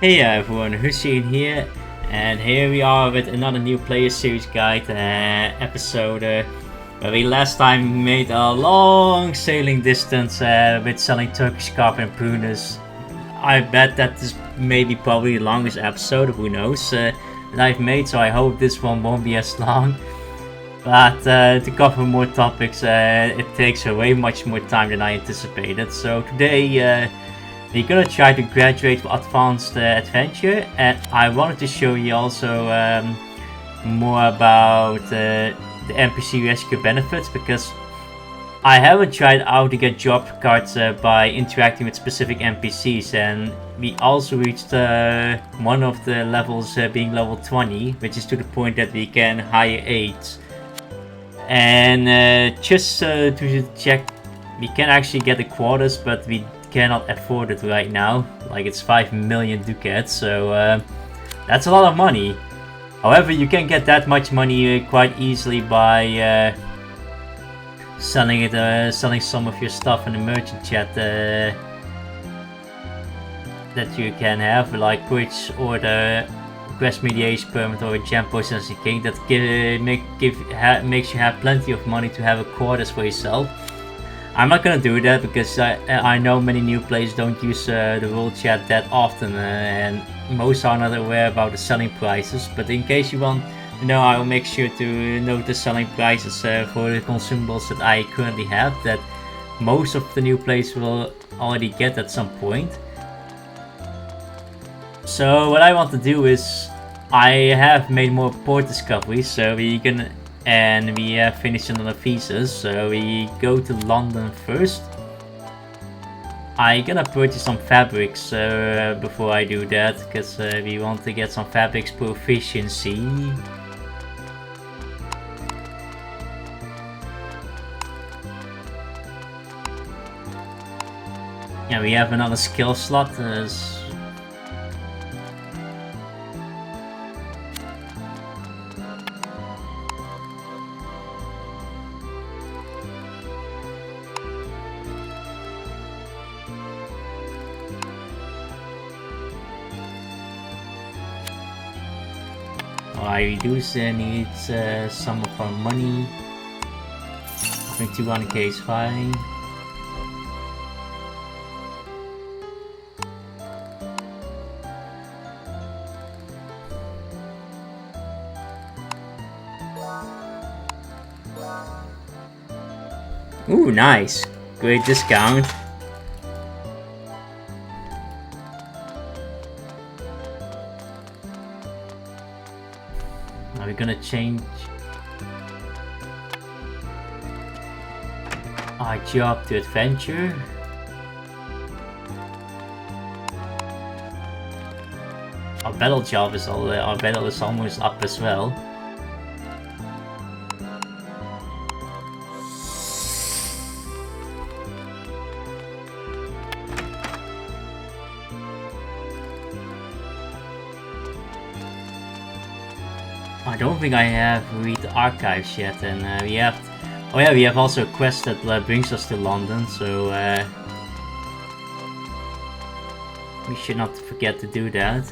Hey everyone, Hussein here, and here we are with another new player series guide episode where we last time made a long sailing distance with selling Turkish carpet in Tunis. I bet that this may be probably the longest episode, who knows, that I've made, so I hope this one won't be as long. But to cover more topics, it takes way much more time than I anticipated. So today we're gonna try to graduate to advanced adventure, and I wanted to show you also more about the NPC rescue benefits, because I haven't tried how to get job cards by interacting with specific NPCs, and we also reached one of the levels being level 20, which is to the point that we can hire aids. And just to check, we can actually get the quarters, but we cannot afford it right now. Like, it's 5 million ducats, so that's a lot of money. However, you can get that much money quite easily by selling some of your stuff in the merchant chat that you can have, like purchase order, quest mediation permit, or a gem processing king that makes you have plenty of money to have a quarters for yourself. I'm not gonna do that because I know many new players don't use the world chat that often, and most are not aware about the selling prices. But in case you want to know, I will make sure to note the selling prices for the consumables that I currently have, that most of the new players will already get at some point. So what I want to do is, I have made more port discoveries, so we have finished another thesis, so we go to London first. I'm gonna purchase some fabrics before I do that, because we want to get some fabrics proficiency. Yeah, we have another skill slot. I reduce needs some of our money. I think 200k is fine. Ooh, nice. Great discount. Now we're gonna change our job to adventure. Our battle job is our battle is almost up as well. I don't think I have read the archives yet, and we have. Oh yeah, we have also a quest that brings us to London, so we should not forget to do that.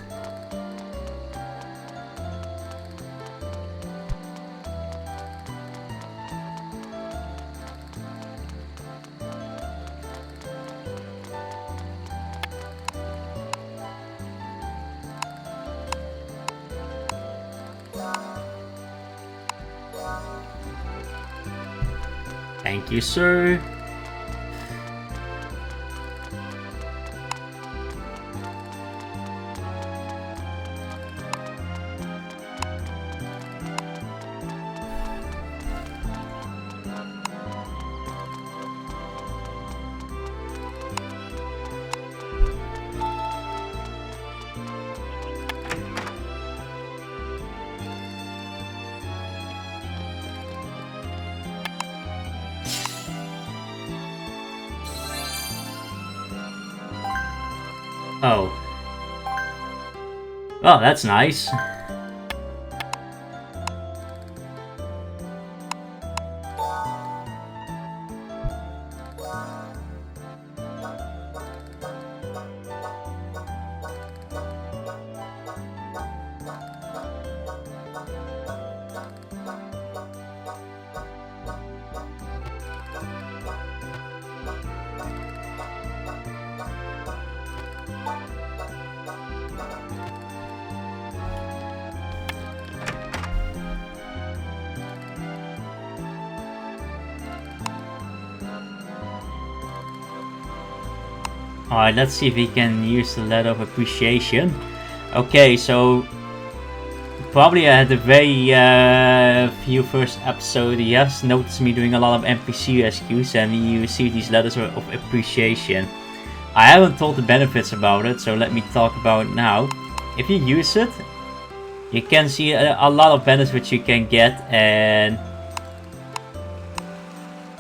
Thank you, sir. Oh. Oh, that's nice. Alright, let's see if we can use the letter of appreciation. Okay, so probably at the very few first episode, you have noticed me doing a lot of NPC rescues, and you receive these letters of appreciation. I haven't told the benefits about it, so let me talk about it now. If you use it, you can see a lot of benefits you can get, and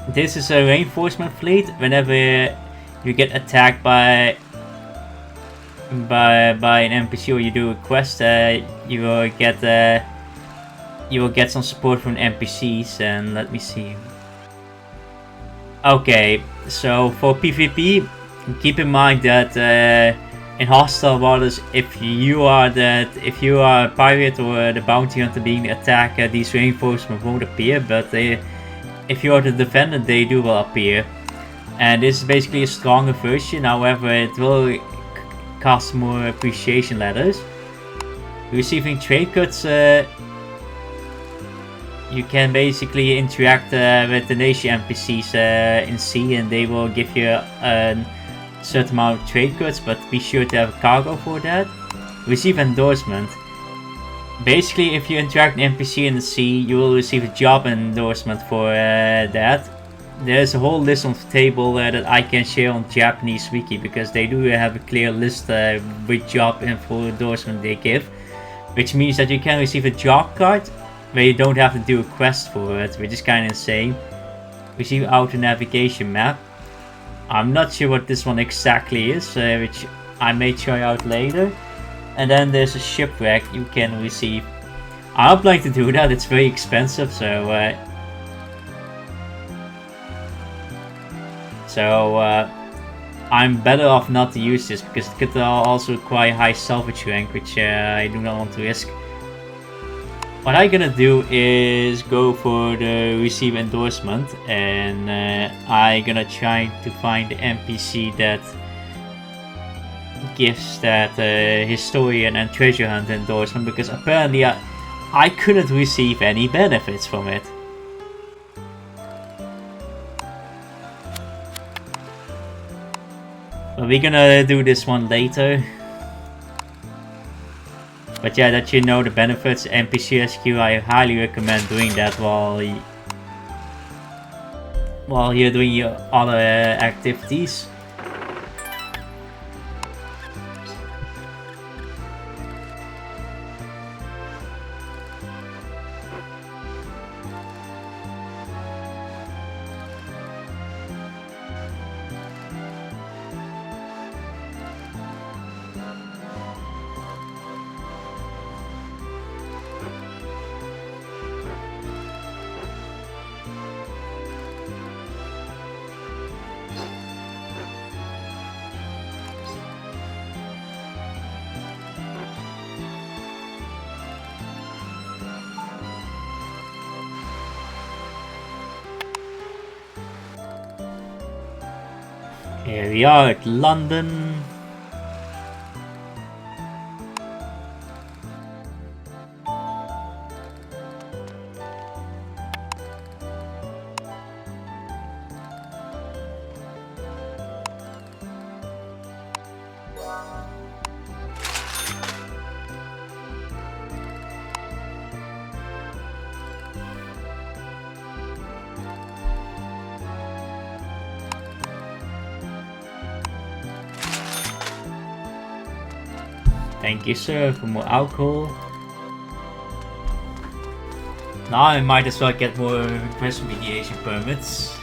this is a reinforcement fleet. Whenever you get attacked by an NPC or you do a quest, you will get some support from NPCs. And let me see. Okay, so for PvP, keep in mind that in hostile waters, if you are a pirate or the bounty hunter being attacked, these reinforcements won't appear. But if you are the defender, they do will appear. And this is basically a stronger version. However, it will cost more appreciation letters. Receiving trade cuts, you can basically interact with the nation NPCs in sea, and they will give you a certain amount of trade cuts, but be sure to have a cargo for that. Receive endorsement. Basically, if you interact with an NPC in the sea, you will receive a job endorsement for that. There's a whole list on the table that I can share on Japanese wiki, because they do have a clear list with job info endorsement they give, which means that you can receive a job card where you don't have to do a quest for it, which is kind of insane. Receive auto navigation map. I'm not sure what this one exactly is, which I may try out later. And then there's a shipwreck you can receive. I would like to do that, it's very expensive, so I'm better off not to use this, because it could also require high salvage rank, which I do not want to risk. What I'm gonna do is go for the receive endorsement, and I'm gonna try to find the NPC that gives that historian and treasure hunt endorsement, because apparently I couldn't receive any benefits from it. But we're gonna do this one later. But yeah, that you know the benefits, NPC rescue, I highly recommend doing that while you're doing your other activities. Here we are at London. Thank you, sir, for more alcohol. Now I might as well get more request mediation permits.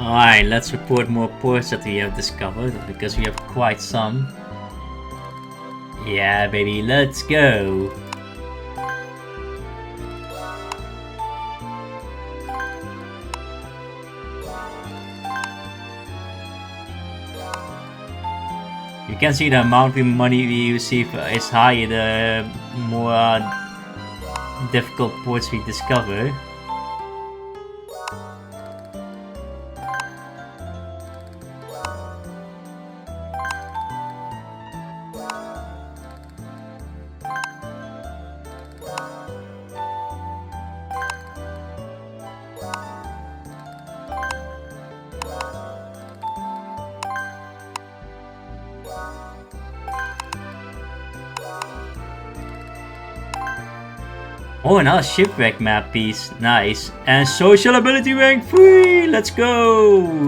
Alright, let's report more ports that we have discovered, because we have quite some. Yeah, baby, let's go! You can see the amount of money we receive is higher the more difficult ports we discover. Oh, another shipwreck map piece. Nice. And social ability rank 3! Let's go!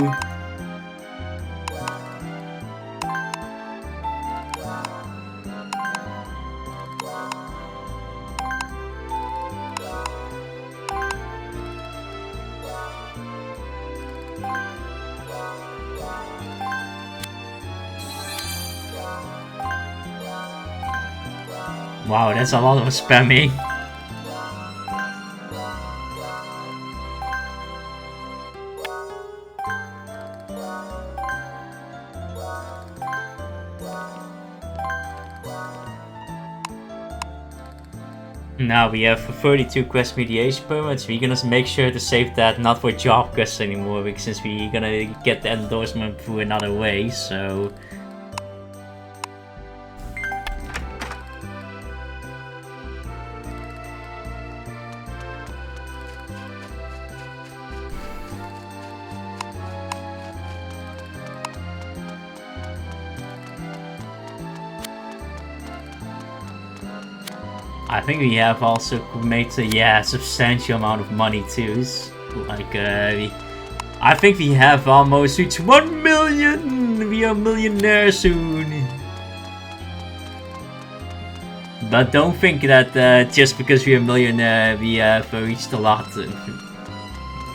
Wow, that's a lot of spamming. Now we have 32 quest mediation permits. We're gonna make sure to save that not for job quests anymore, because since we're gonna get the endorsement through another way, so... I think we have also made a substantial amount of money too. Like I think we have almost reached 1 million. We are millionaires soon. But don't think that just because we are millionaire we have reached a lot.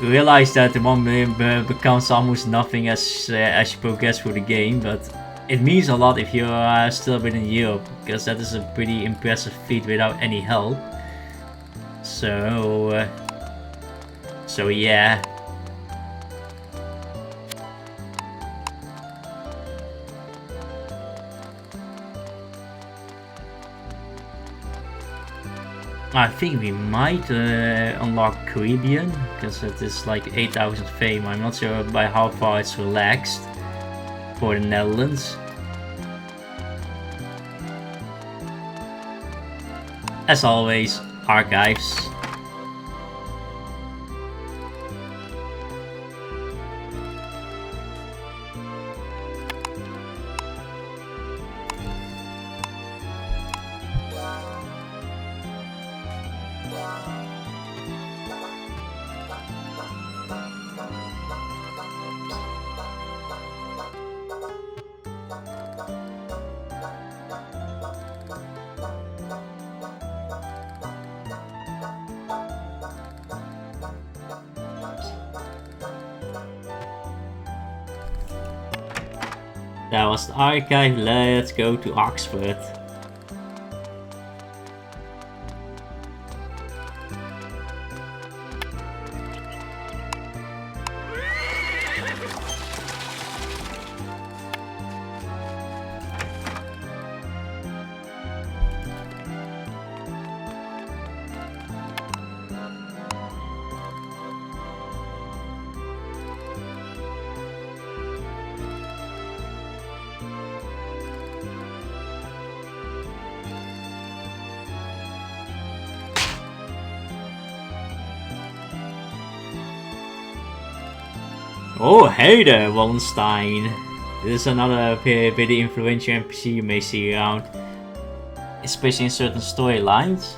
Realize that the 1 million becomes almost nothing as you progress through the game, but it means a lot if you're still within Europe, because that is a pretty impressive feat without any help. So yeah. I think we might unlock Caribbean, because it is like 8,000 fame. I'm not sure by how far it's relaxed for the Netherlands. As always, archives. That was the archive. Let's go to Oxford. Oh, hey there, Wallenstein. This is another pretty influential NPC you may see around, especially in certain storylines.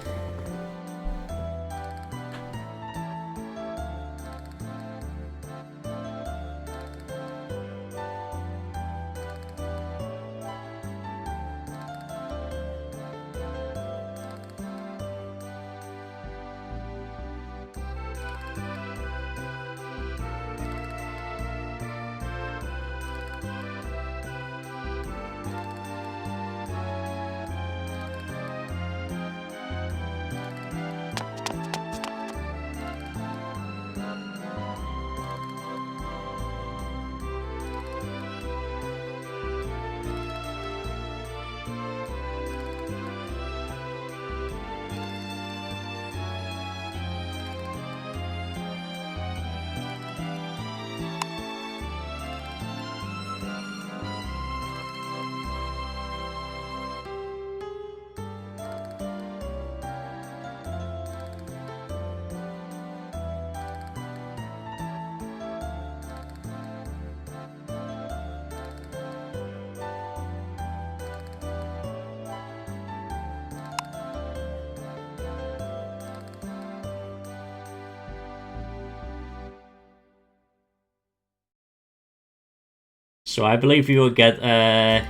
So I believe we will get a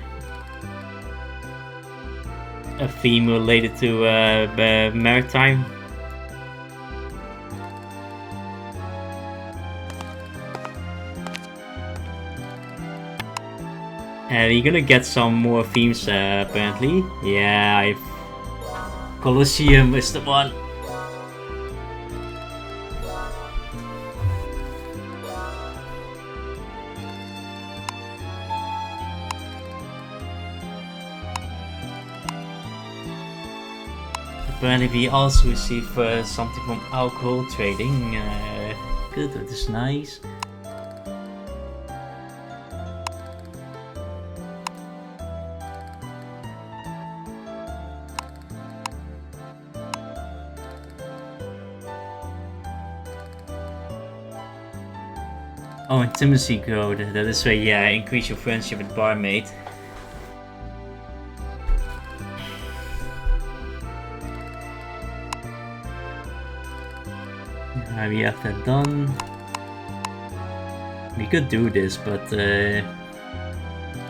theme related to maritime. And we're gonna get some more themes apparently. Yeah, Colosseum is the one. Apparently we also receive something from alcohol trading. Good, that is nice. Oh, intimacy code. That is where, yeah, increase your friendship with barmaid. We have that done. We could do this, but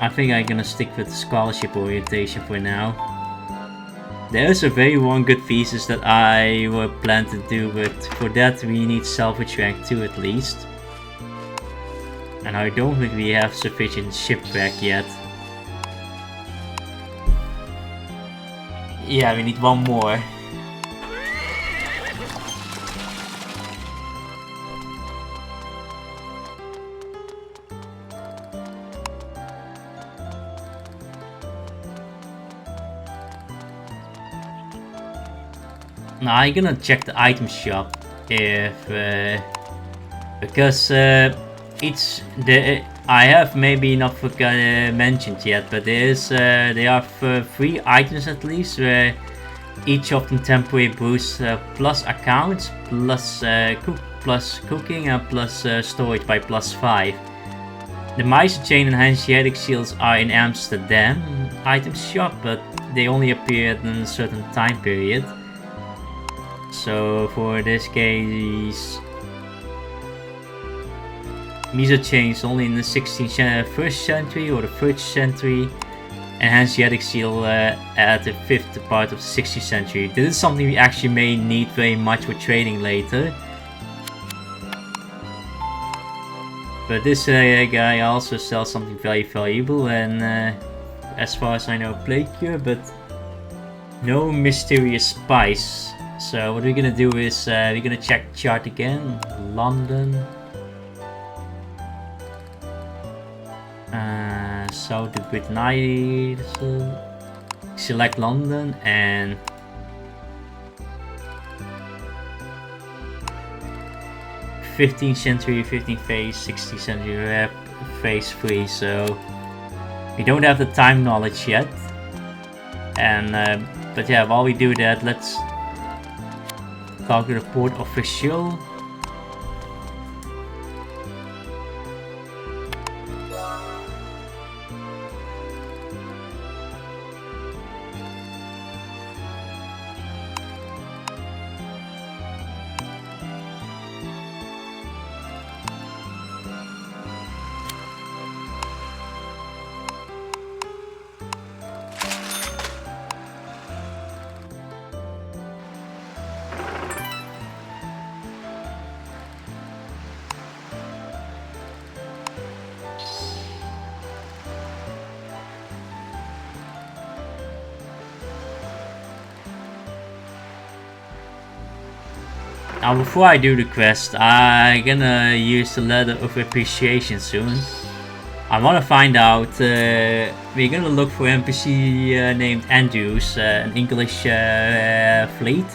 I think I'm gonna stick with scholarship orientation for now. There's a very one good thesis that I were planned to do, but for that we need salvage rank 2 at least. And I don't think we have sufficient shipwreck yet. Yeah, we need one more. Now I'm gonna check the item shop if because I have maybe not mentioned yet, but there are 3 items at least where each of them temporary boosts plus accounts, plus cooking, and plus storage by +5. The Miser chain and hanseatic seals are in Amsterdam item shop, but they only appear in a certain time period. So for this case, Miser chain is only in the 1st century or the 1st century, and hanseatic seal at the 5th part of the 16th century. This is something we actually may need very much for trading later. But this guy also sells something very valuable, and as far as I know, plague cure, but no mysterious spice. So what we're gonna do is we're gonna check chart again. London, South of Britain, select London, and '15th century, 15th phase, 16th century phase 3. So we don't have the time knowledge yet, and but yeah, while we do that, let's talk to the port official. Now before I do the quest, I'm gonna use the letter of appreciation soon. I wanna find out, we're gonna look for NPC named Andrews, an English fleet.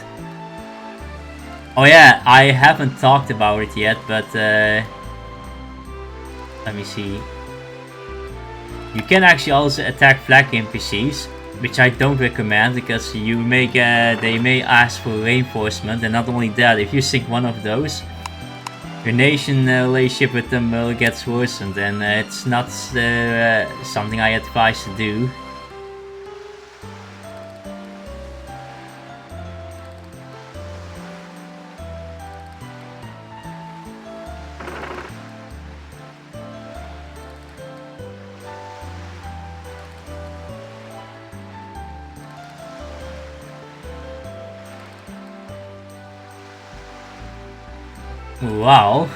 Oh yeah, I haven't talked about it yet, but let me see. You can actually also attack flag NPCs, which I don't recommend because you may they may ask for reinforcement, and not only that, if you sink one of those, your nation relationship with them will get worsened, and it's not something I advise to do. Wow.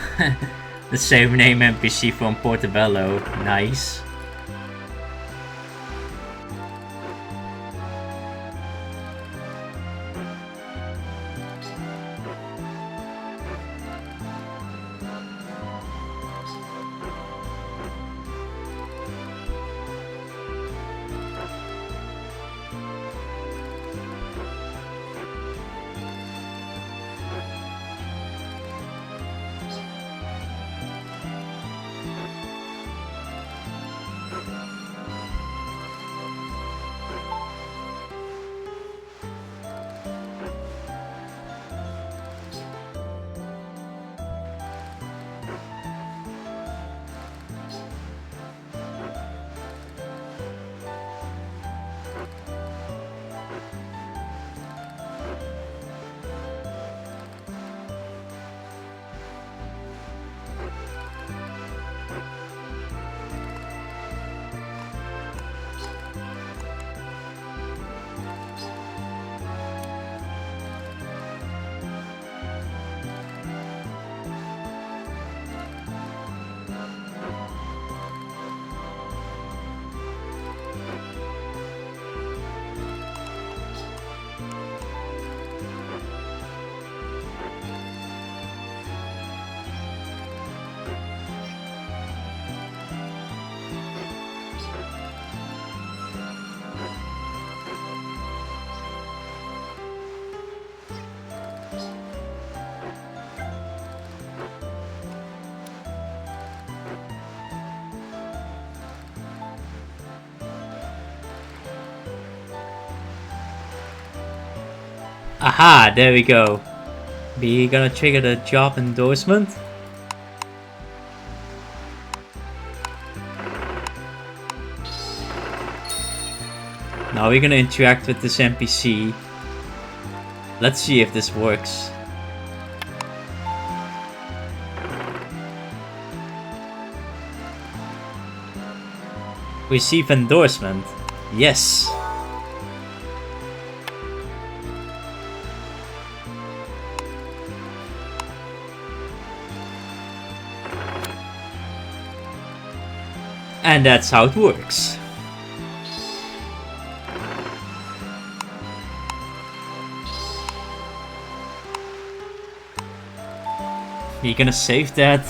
The same name NPC from Portobello. Nice. Aha, there we go. We gonna trigger the job endorsement. Now we're gonna interact with this NPC. Let's see if this works. Receive endorsement. Yes. And that's how it works. You're gonna save that.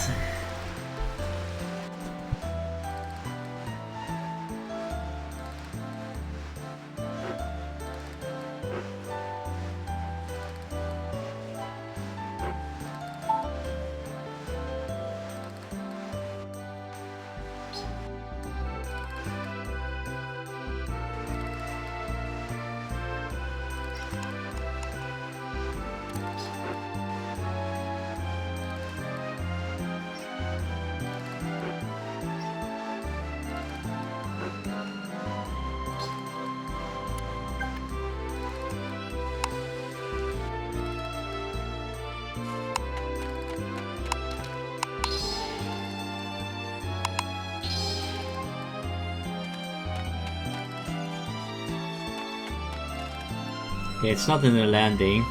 Okay, it's not in the landing.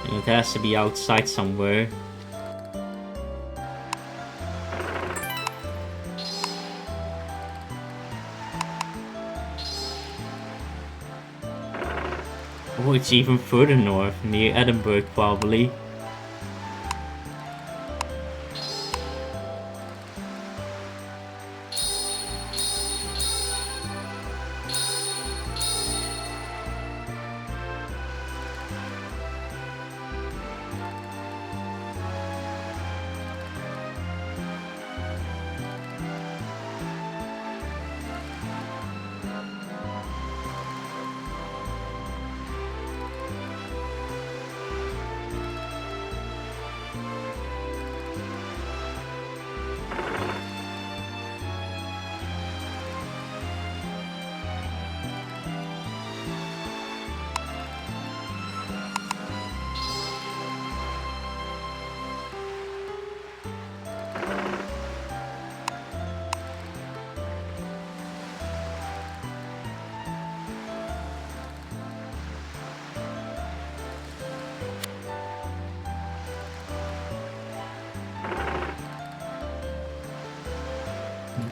And it has to be outside somewhere. Oh, it's even further north, near Edinburgh probably.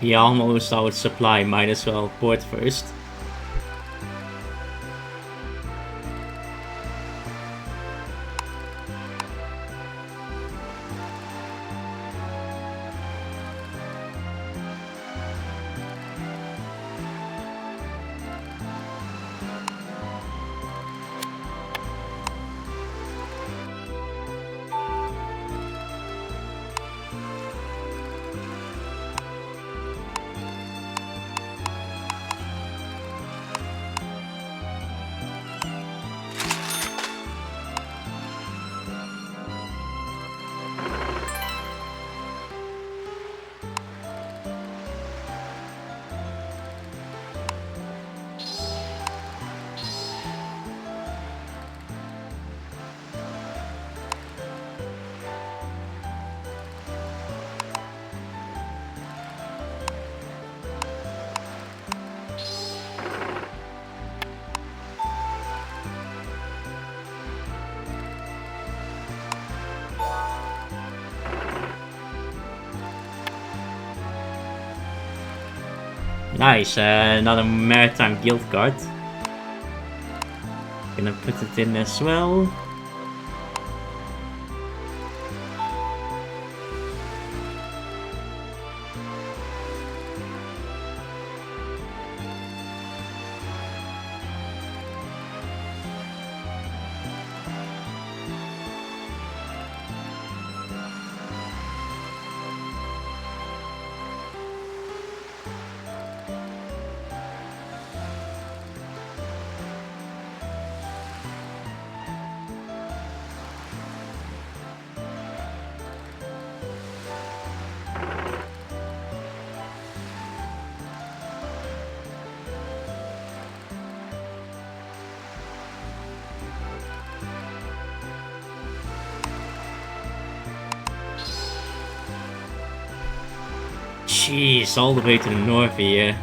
Be almost out of supply, might as well port first. Nice, another maritime guild card. Gonna put it in as well. Jeez, all the way to the north here.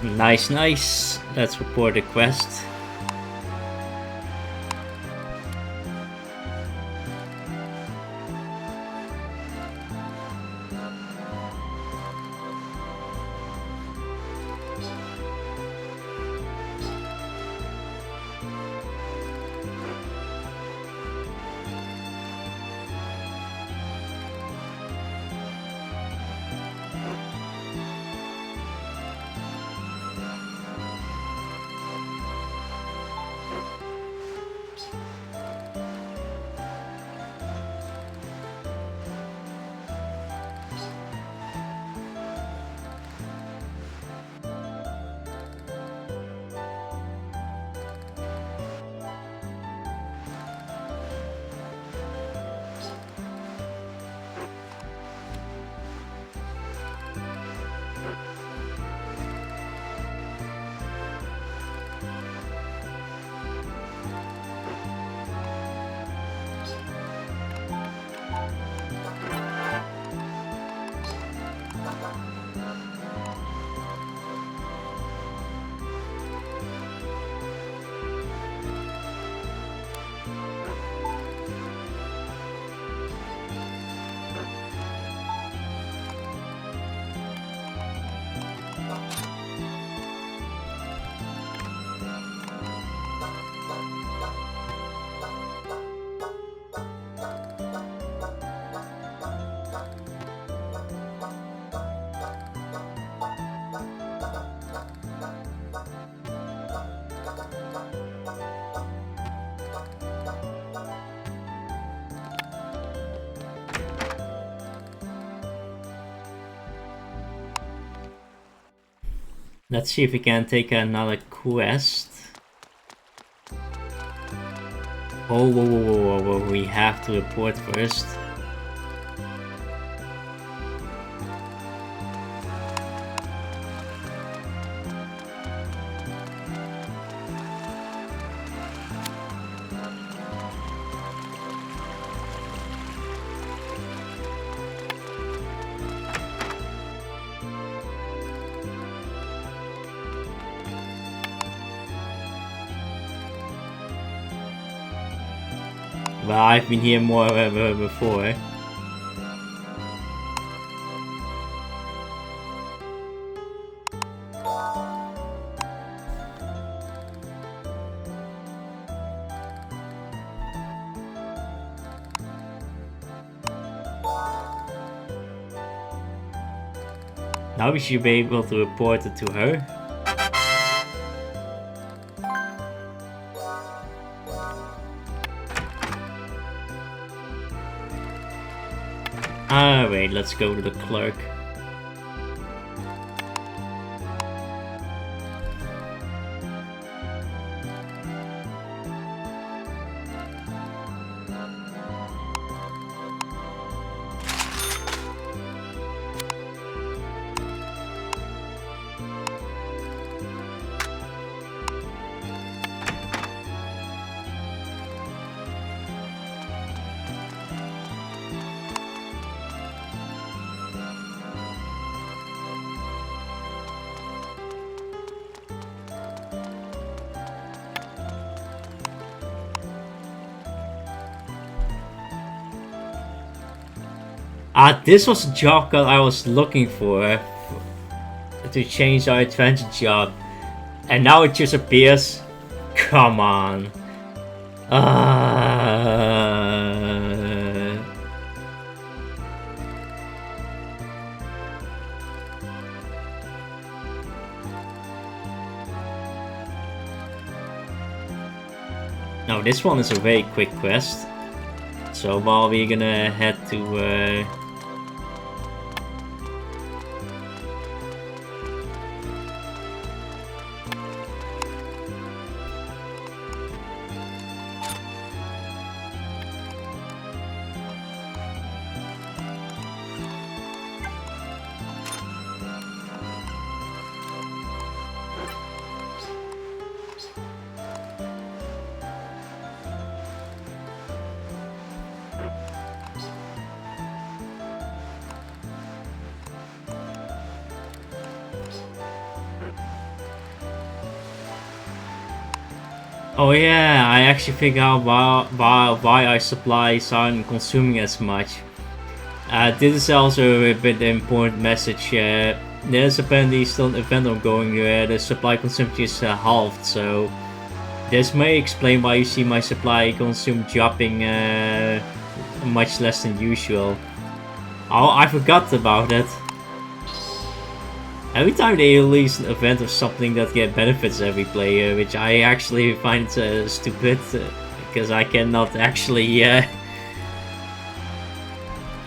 Nice, nice. Let's report a quest. Let's see if we can take another quest. Oh, whoa, we have to report first. Well, I've been here more before. Now we should be able to report it to her. Wait, let's go to the clerk. This was a job that I was looking for to change our adventure job, and now it just appears. Come on. Now this one is a very quick quest. So while we're gonna head to oh yeah, I actually figured out why our supplies aren't consuming as much. This is also a bit important message. There's apparently still an event ongoing where the supply consumption is halved, so this may explain why you see my supply consume dropping much less than usual. Oh, I forgot about it. Every time they release an event or something that get benefits every player, which I actually find stupid, because I cannot actually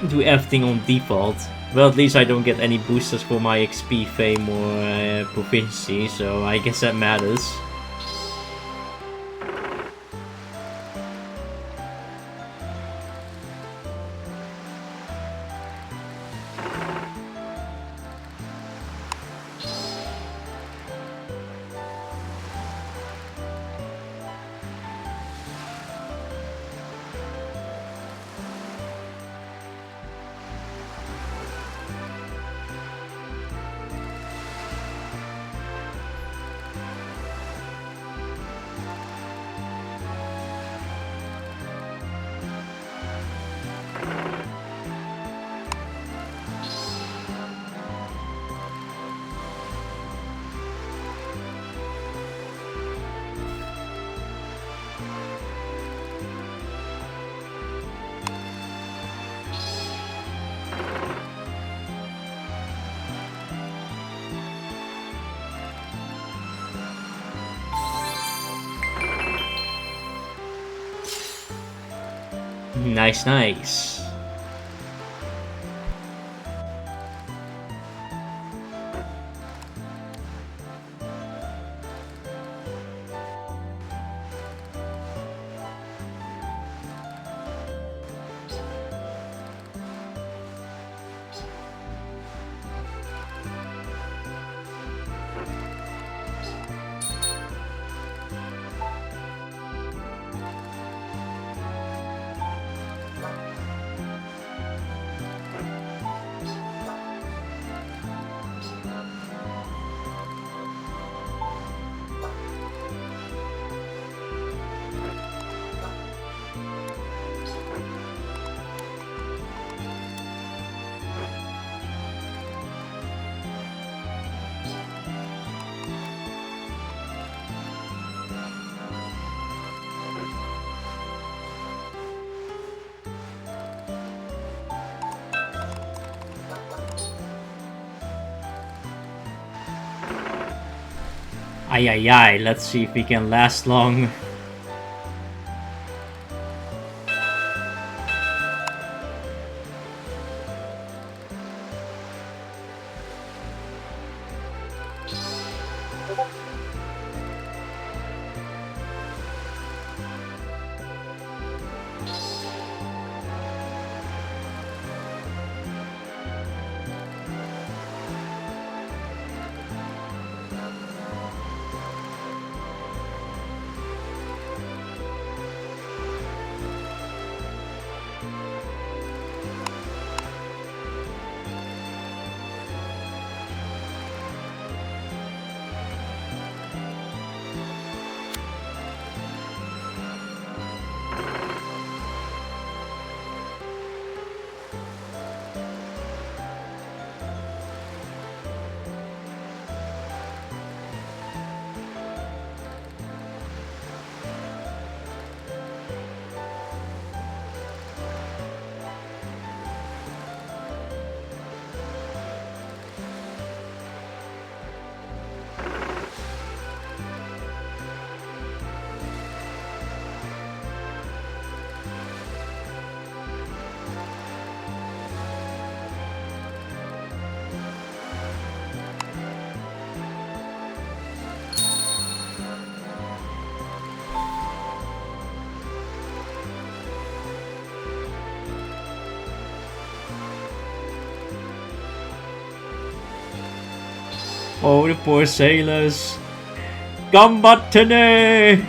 do everything on default. Well, at least I don't get any boosters for my XP, fame, or proficiency, so I guess that matters. Nice, nice. Ay ay ay, let's see if we can last long. Oh, the poor sailors. Combattene!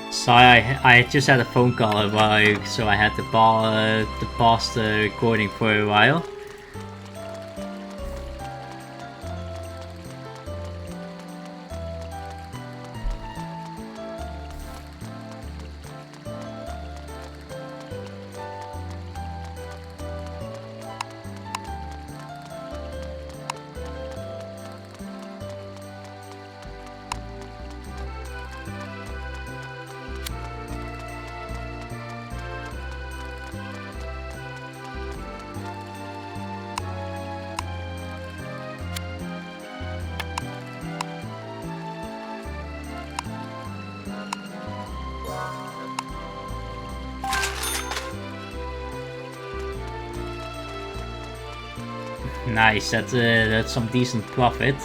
So I just had a phone call about, so I had to pause the recording for a while. Nice, that's some decent profit.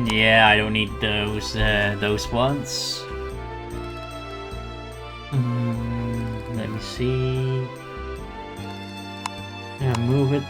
Yeah, I don't need those ones. Let me see. Yeah, move it.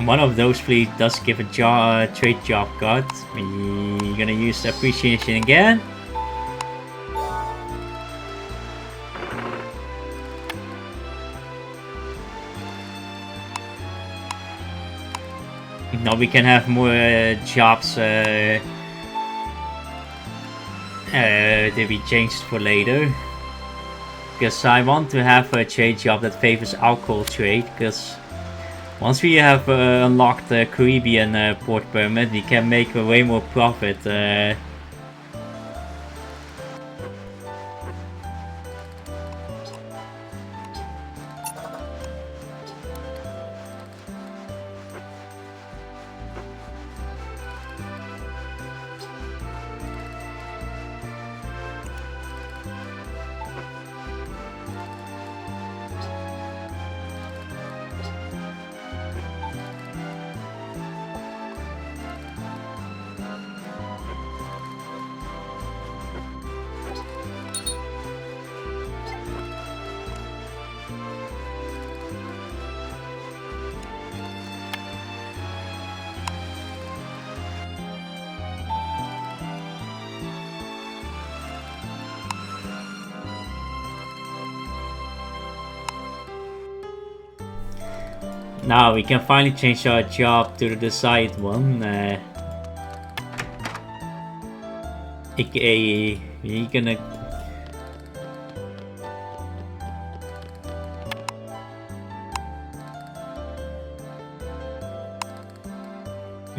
One of those fleets does give a trade job card. We're gonna use the appreciation again. Now we can have more jobs to be changed for later. Because I want to have a trade job that favors alcohol trade. Because once we have unlocked the Caribbean port permit, we can make way more profit. Now we can finally change our job to the desired one. AKA, we're gonna...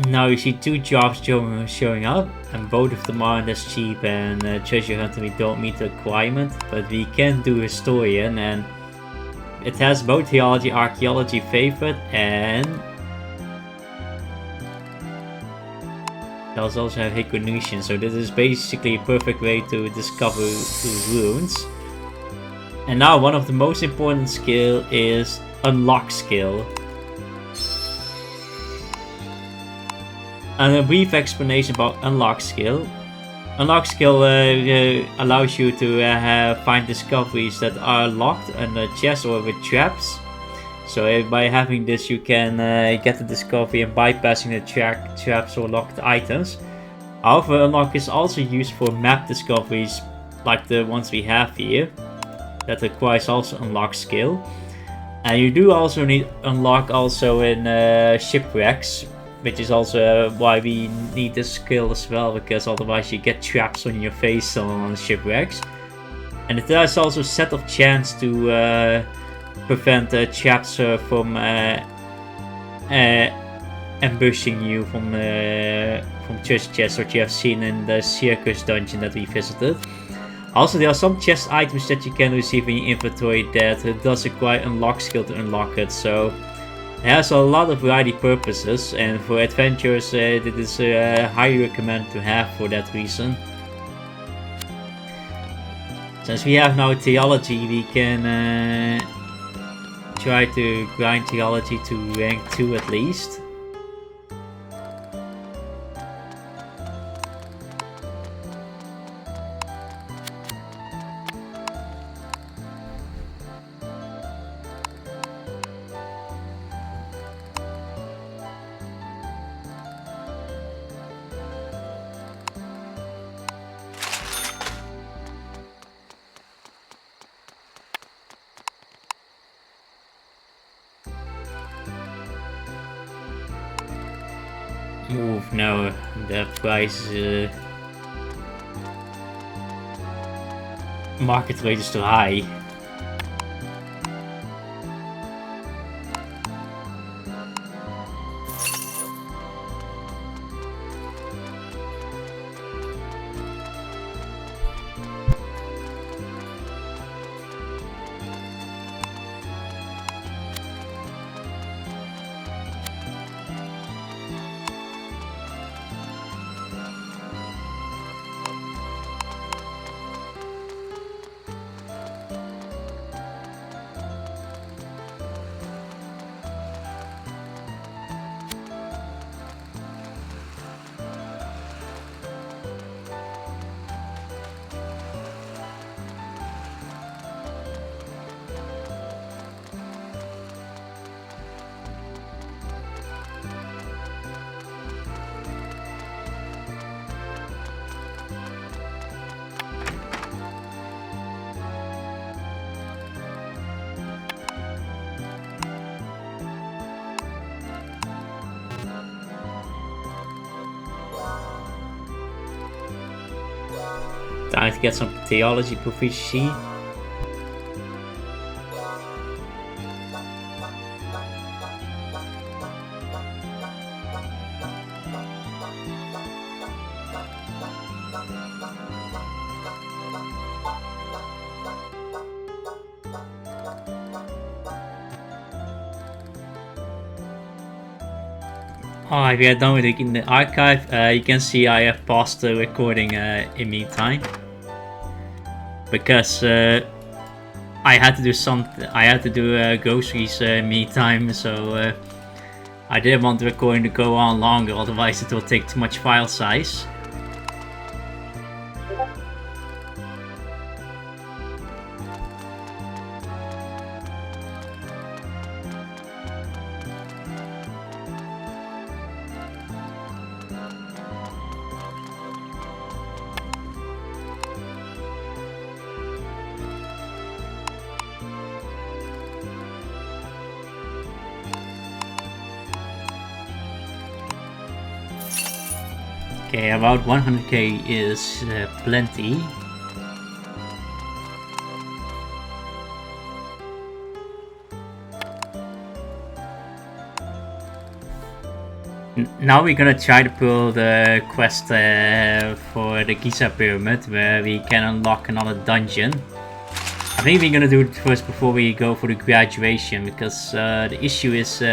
Now you see two jobs showing up, and both of them aren't as cheap, and treasure hunter we don't meet the requirement, but we can do historian, and it has both theology, archaeology favored, and it does also have Hecunutian, so this is basically a perfect way to discover ruins. And now one of the most important skill is unlock skill. And a brief explanation about unlock skill. Unlock skill allows you to find discoveries that are locked under chests or with traps. So by having this you can get the discovery and bypassing the traps or locked items. However, unlock is also used for map discoveries like the ones we have here. That requires also unlock skill. And you do also need unlock also in shipwrecks, which is also why we need this skill as well, because otherwise you get traps on your face on shipwrecks. And it has also a set of chance to prevent traps from ambushing you from chest chests, what you have seen in the circus dungeon that we visited. Also, there are some chest items that you can receive in your inventory that does require unlock skill to unlock it, so it has a lot of variety purposes, and for adventurers it is highly recommended to have for that reason. Since we have now theology, we can try to grind theology to rank 2 at least. Move now, the price market rate is too high. Time to get some theology proficiency. Alright, we are done with in the archive. You can see I have paused the recording in meantime. Because I had to do something. I had to do groceries meantime, so I didn't want the recording to go on longer, otherwise it will take too much file size. Okay, about 100k is plenty. Now we're gonna try to pull the quest for the Giza Pyramid, where we can unlock another dungeon. I think we're gonna do it first before we go for the graduation, because the issue is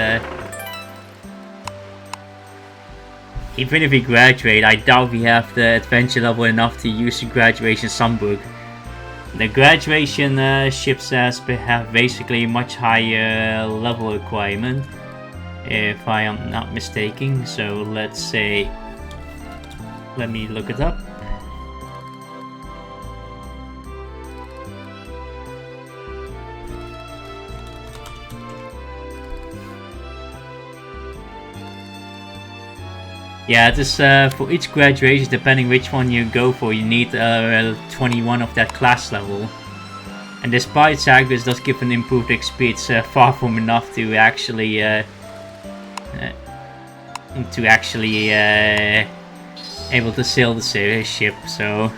even if we graduate, I doubt we have the adventure level enough to use the graduation songbook. The graduation ships have basically much higher level requirement, if I am not mistaken. So let's say, let me look it up. Yeah, it is for each graduation, depending which one you go for, you need 21 of that class level. And despite Zagreus does give an improved XP, it's far from enough to actually able to sail the ship. So.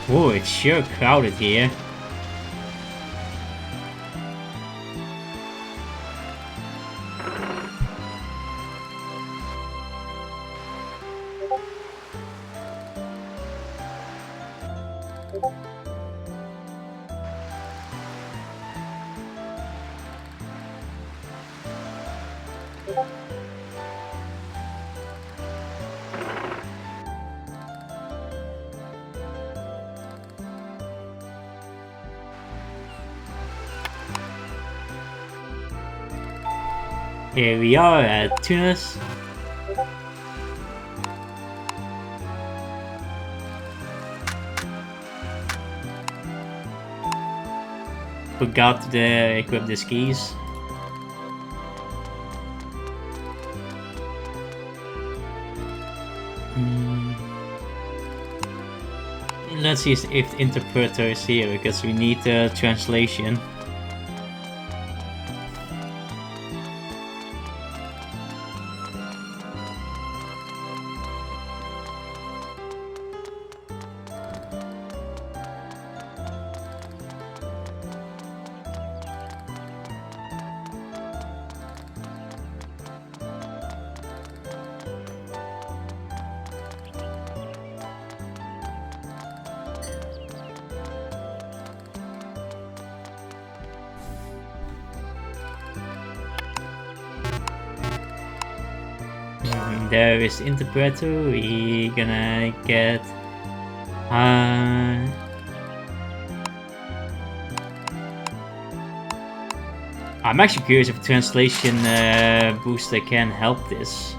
Whoa, it's sure crowded here. Here we are at Tunis. Forgot to equip the skis. Let's see if the interpreter is here, because we need the translation. There is interpreter. We gonna get I'm actually curious if a translation booster can help this.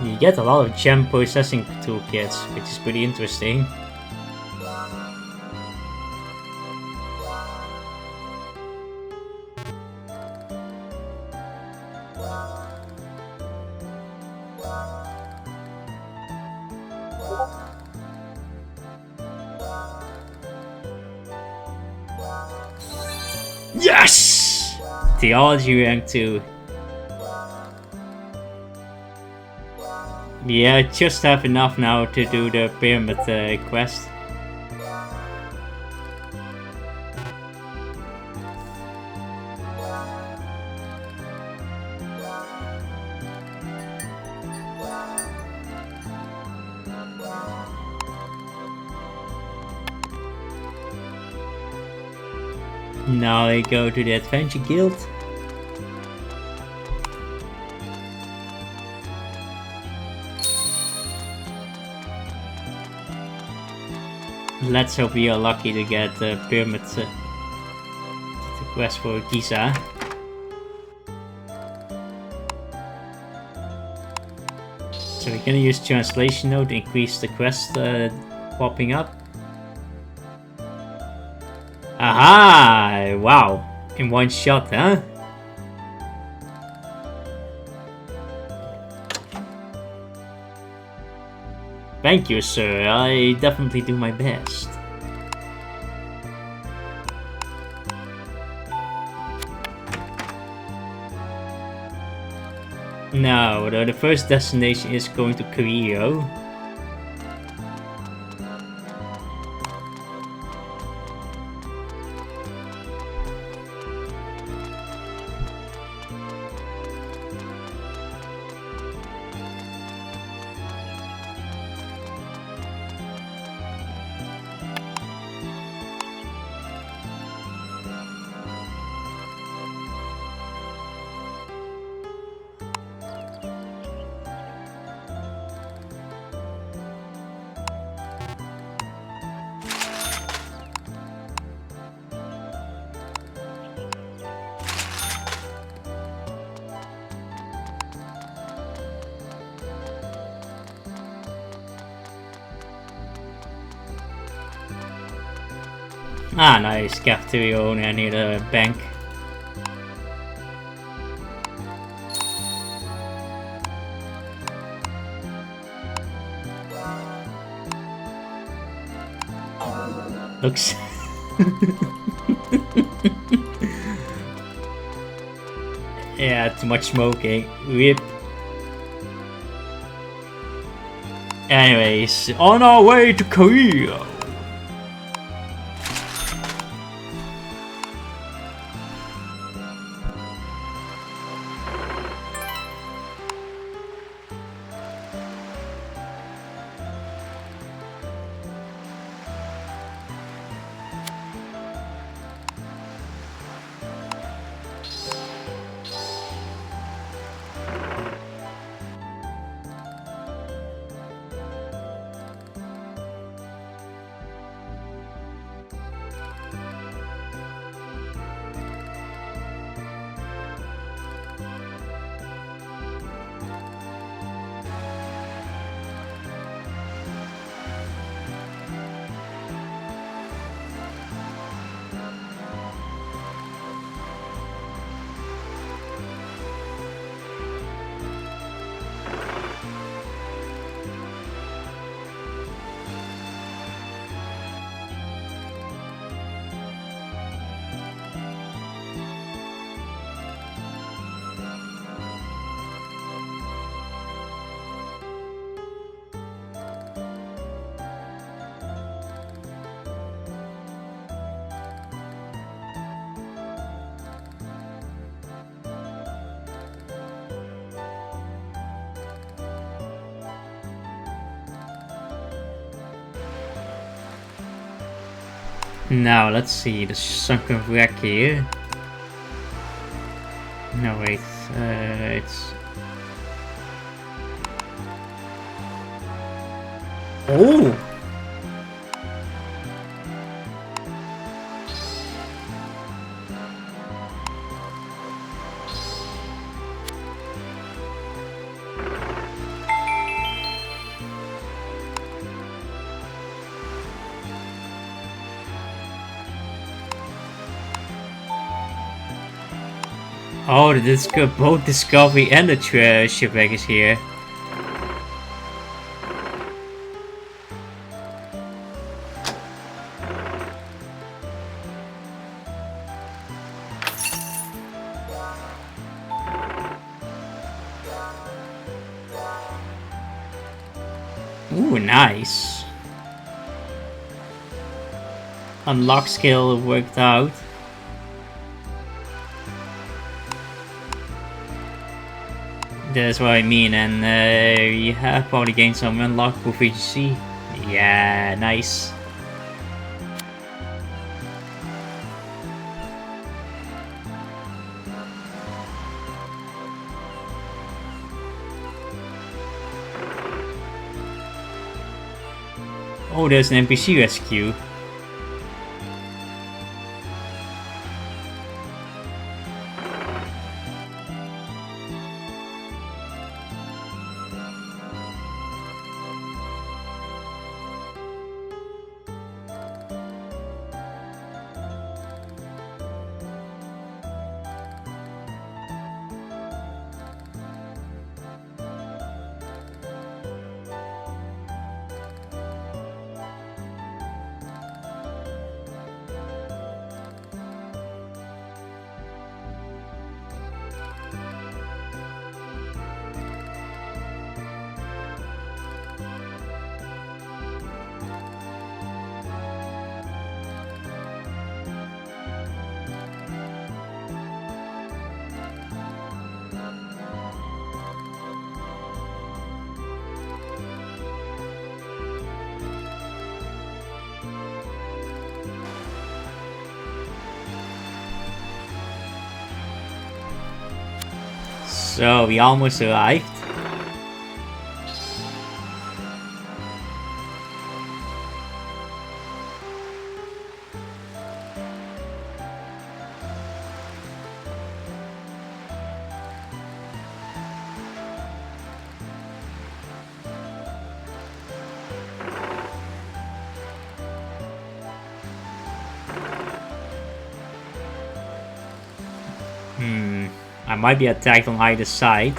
You get a lot of gem processing toolkits, which is pretty interesting. Yes! Theology rank 2. Yeah, I just have enough now to do the pyramid quest. Now I go to the Adventure Guild. Let's hope we are lucky to get the pyramid quest for Giza. So we're gonna use translation node to increase the quest popping up. Aha! Wow! In one shot, huh? Thank you, sir. I definitely do my best. Now, the first destination is going to Cairo. Ah, nice. Cafeteria owner near the bank. Looks... yeah, too much smoking. Rip. Anyways, on our way to Cairo. Now let's see the sunken wreck here. No wait, it's... Oh! Oh, the both Discovery and the shipwreck is here. Ooh, nice. Unlock skill worked out. That's what I mean, and we have probably gained some unlock with VGC. Yeah, nice. Oh, there's an NPC rescue. So we almost arrived. I might be attacked on either side.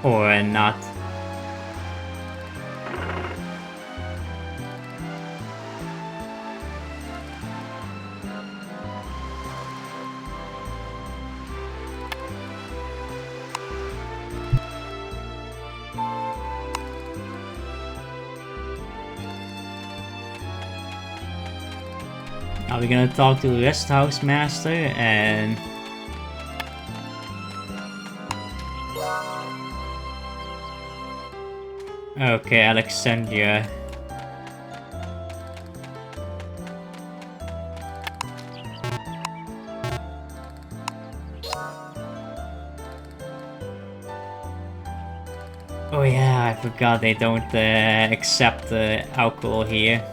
Or not. Now we're gonna talk to the rest house master and okay, Alexandria. Oh yeah, I forgot they don't accept alcohol here.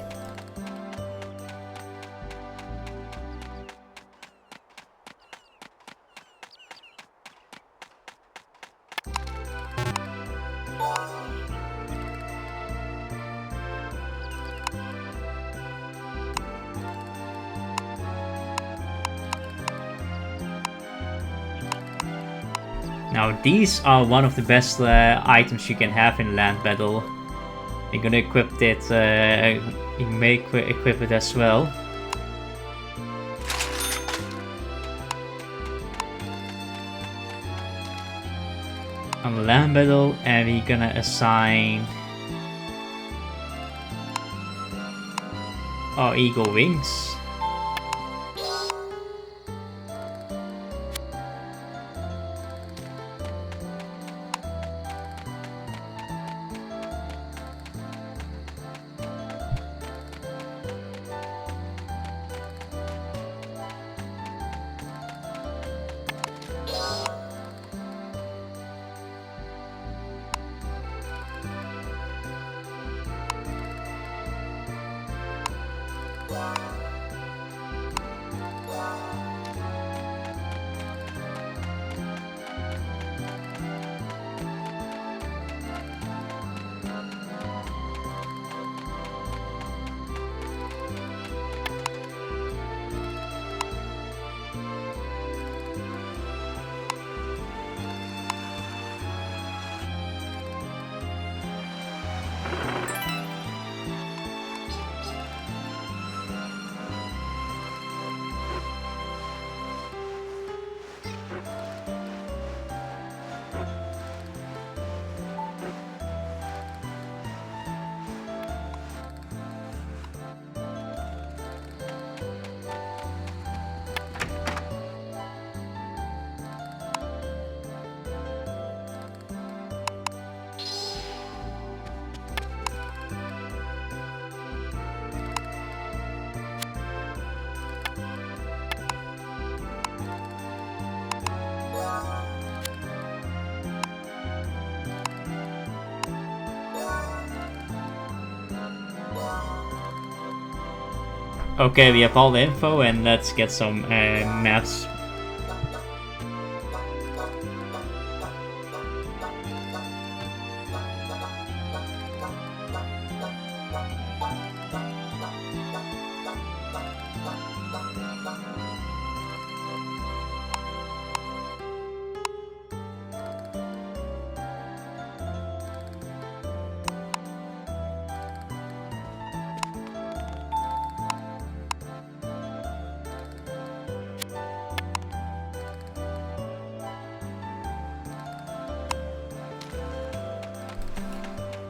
Now these are one of the best items you can have in land battle. You're gonna equip it, you may equip it as well. On land battle, and we're gonna assign our eagle wings. Okay, we have all the info, and let's get some maps.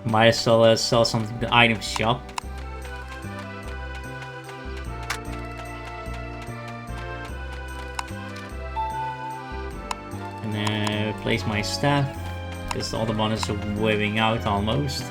Might as well sell something to the item shop. And replace my staff, because all the bonus are wearing out almost.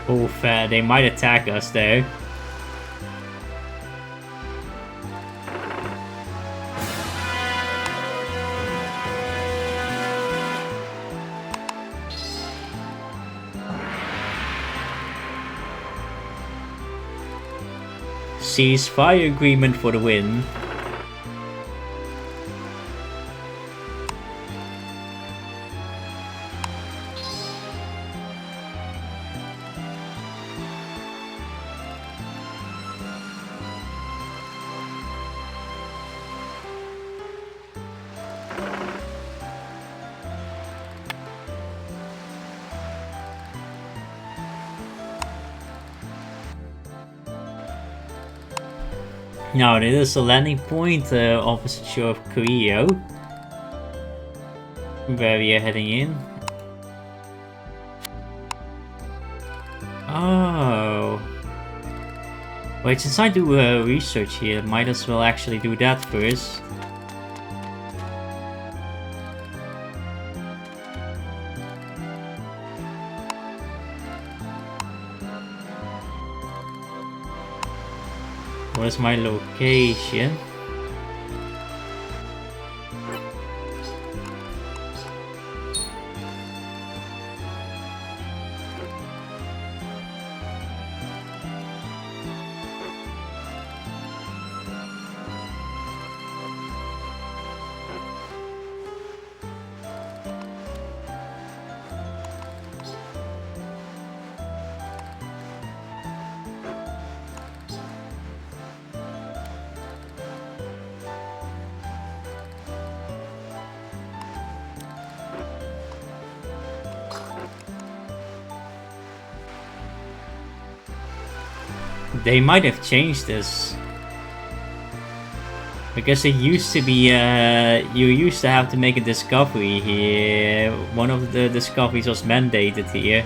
Oof, they might attack us there. Ceasefire agreement for the win. Now, this is a landing point opposite shore of Cairo, where we are heading in. Oh. Wait, since I do research here, might as well actually do that first. Where's my location? They might have changed this. Because it used to be, you used to have to make a discovery here. One of the discoveries was mandated here.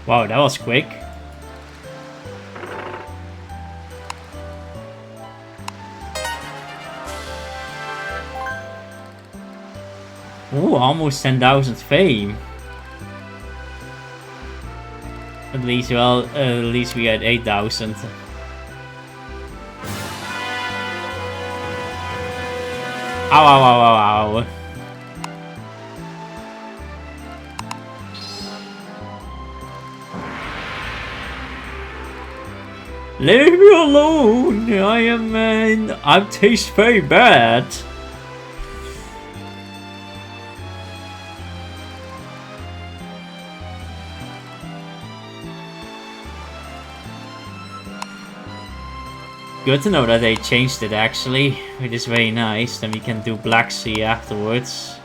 Wow, that was quick. Ooh, almost 10,000 fame. At least, well, at least we had 8,000. Ow, ow, ow, ow, ow. Leave me alone! I taste very bad. Good to know that they changed it actually, which is very nice. Then we can do Black Sea afterwards.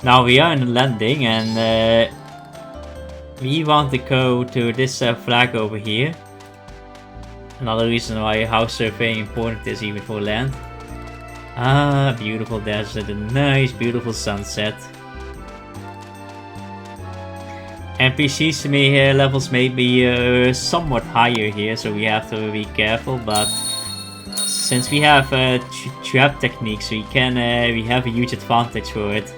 Now we are in the landing and we want to go to this flag over here. Another reason why house surveying important is even for land. Ah, beautiful desert, a nice beautiful sunset. NPCs levels may be somewhat higher here, so we have to be careful, but since we have trap techniques, we have a huge advantage for it.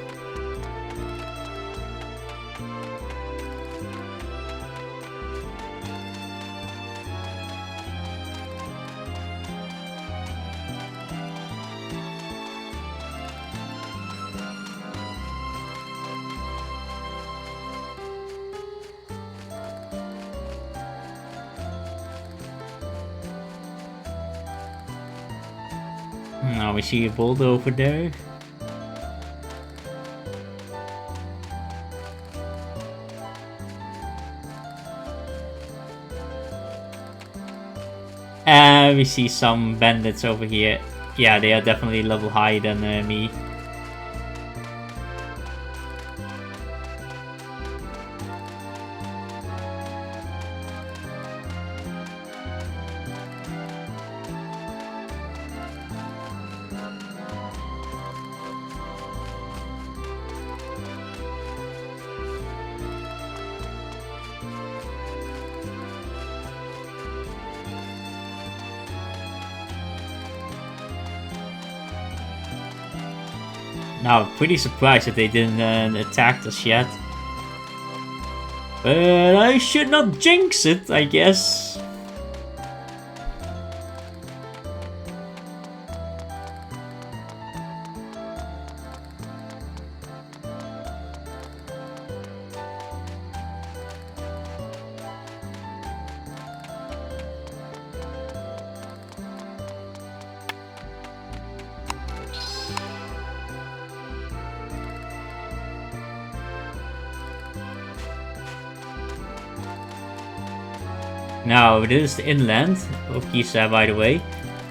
Now we see a boulder over there. And we see some bandits over here. Yeah, they are definitely a level higher than me. Now, I'm pretty surprised that they didn't attack us yet. But I should not jinx it, I guess. Now, this is the inland of Giza, by the way.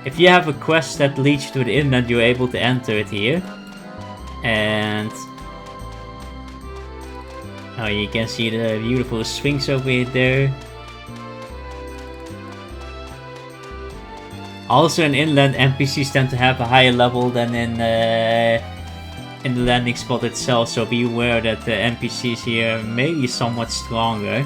If you have a quest that leads you to the inland, you're able to enter it here. And oh, you can see the beautiful sphinx over there. Also in inland, NPCs tend to have a higher level than in the landing spot itself, so be aware that the NPCs here may be somewhat stronger.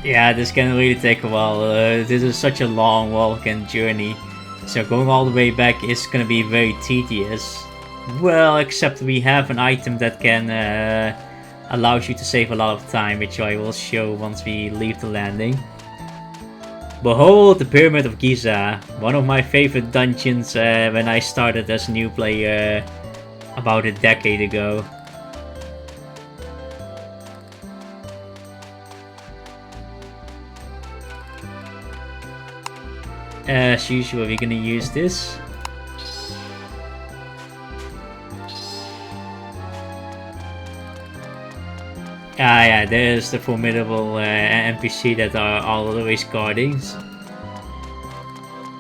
Yeah, this can really take a while. This is such a long walk and journey, so going all the way back is gonna be very tedious. Well, except we have an item that can allows you to save a lot of time, which I will show once we leave the landing. Behold the Pyramid of Giza, one of my favorite dungeons when I started as a new player about a decade ago. As usual, we're gonna use this. Ah yeah, there's the formidable NPC that are always guarding.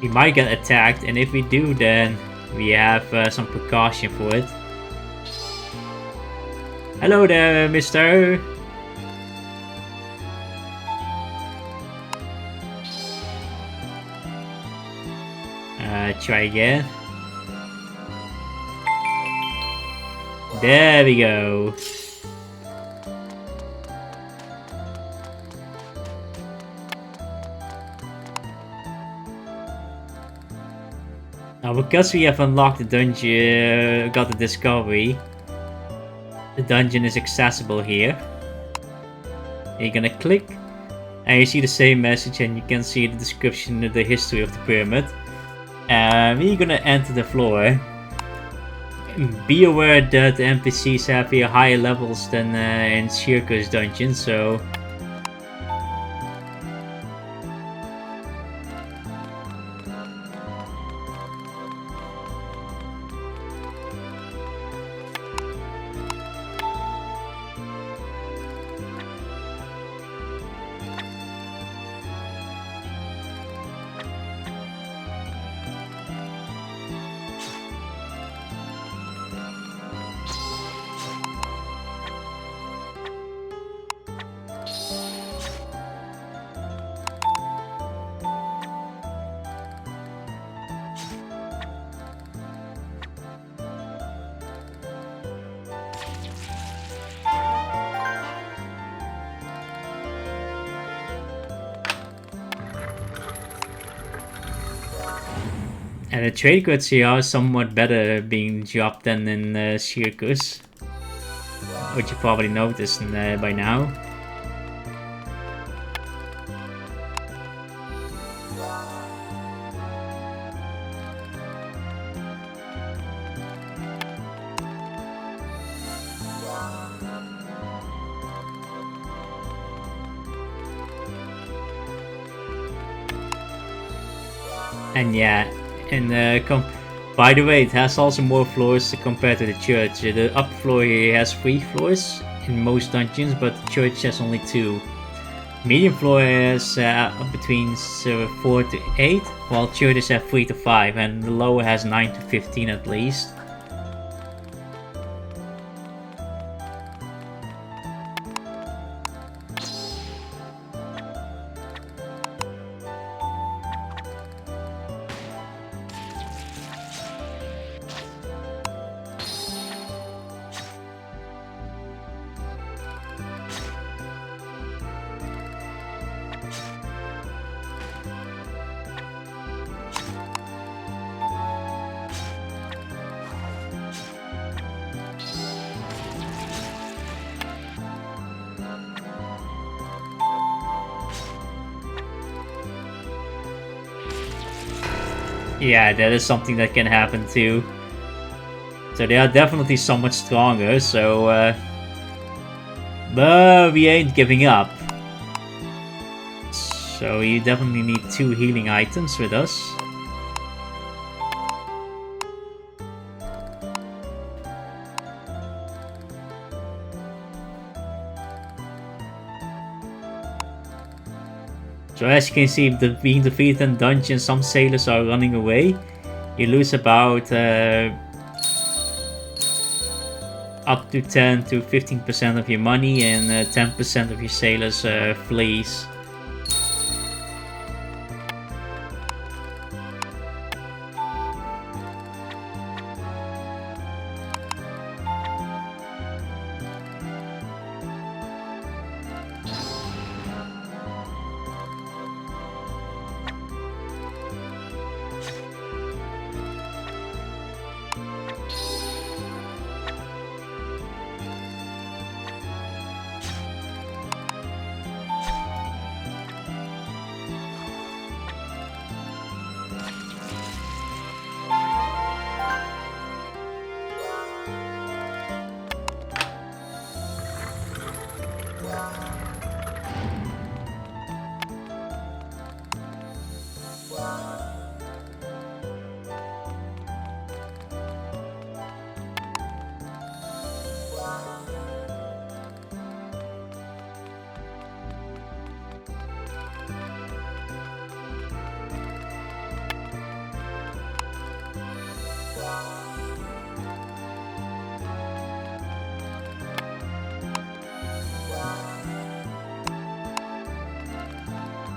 We might get attacked, and if we do, then we have some precaution for it. Hello there, mister! Try again. There we go. Now, because we have unlocked the dungeon, got the discovery, the dungeon is accessible here. You're gonna click, and you see the same message, and you can see the description of the history of the pyramid. We're gonna enter the floor. Be aware that the NPCs have here higher levels than in Circus dungeons, so and the trade goods here are somewhat better being dropped than in Circus, which you probably noticed by now. And yeah, and by the way, it has also more floors compared to the church. The upper floor here has 3 floors in most dungeons, but the church has only 2. Medium floor has between 4 to 8, while churches have 3 to 5, and the lower has 9 to 15 at least. Yeah, that is something that can happen too. So they are definitely somewhat stronger, so... but we ain't giving up. So you definitely need 2 healing items with us. So as you can see, being defeated in dungeons, some sailors are running away. You lose about up to 10 to 15% of your money, and 10% of your sailors flees.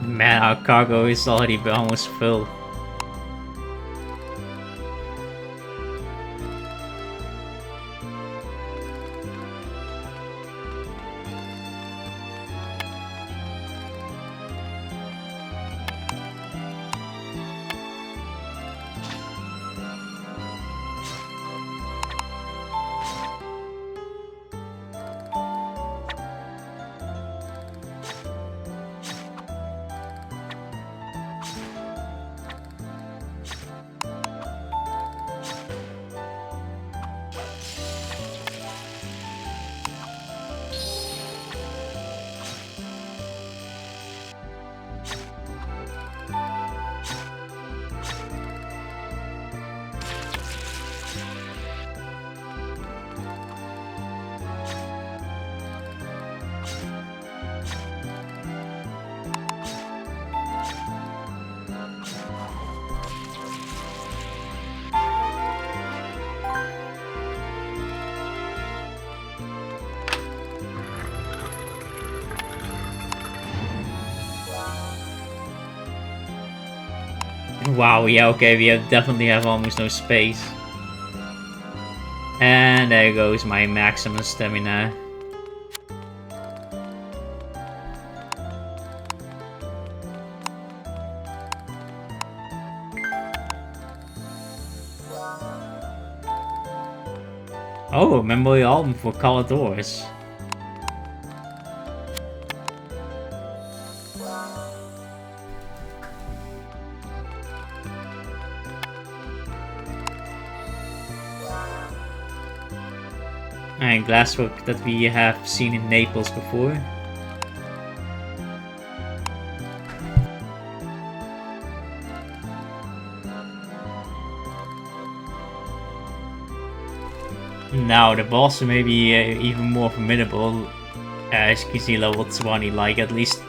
Man, our cargo is already almost full. Wow, yeah, okay, we definitely have almost no space. And there goes my maximum stamina. Oh, memory album for colored doors. And glasswork that we have seen in Naples before. Now the boss may be even more formidable, as you can see, level 20, like at least.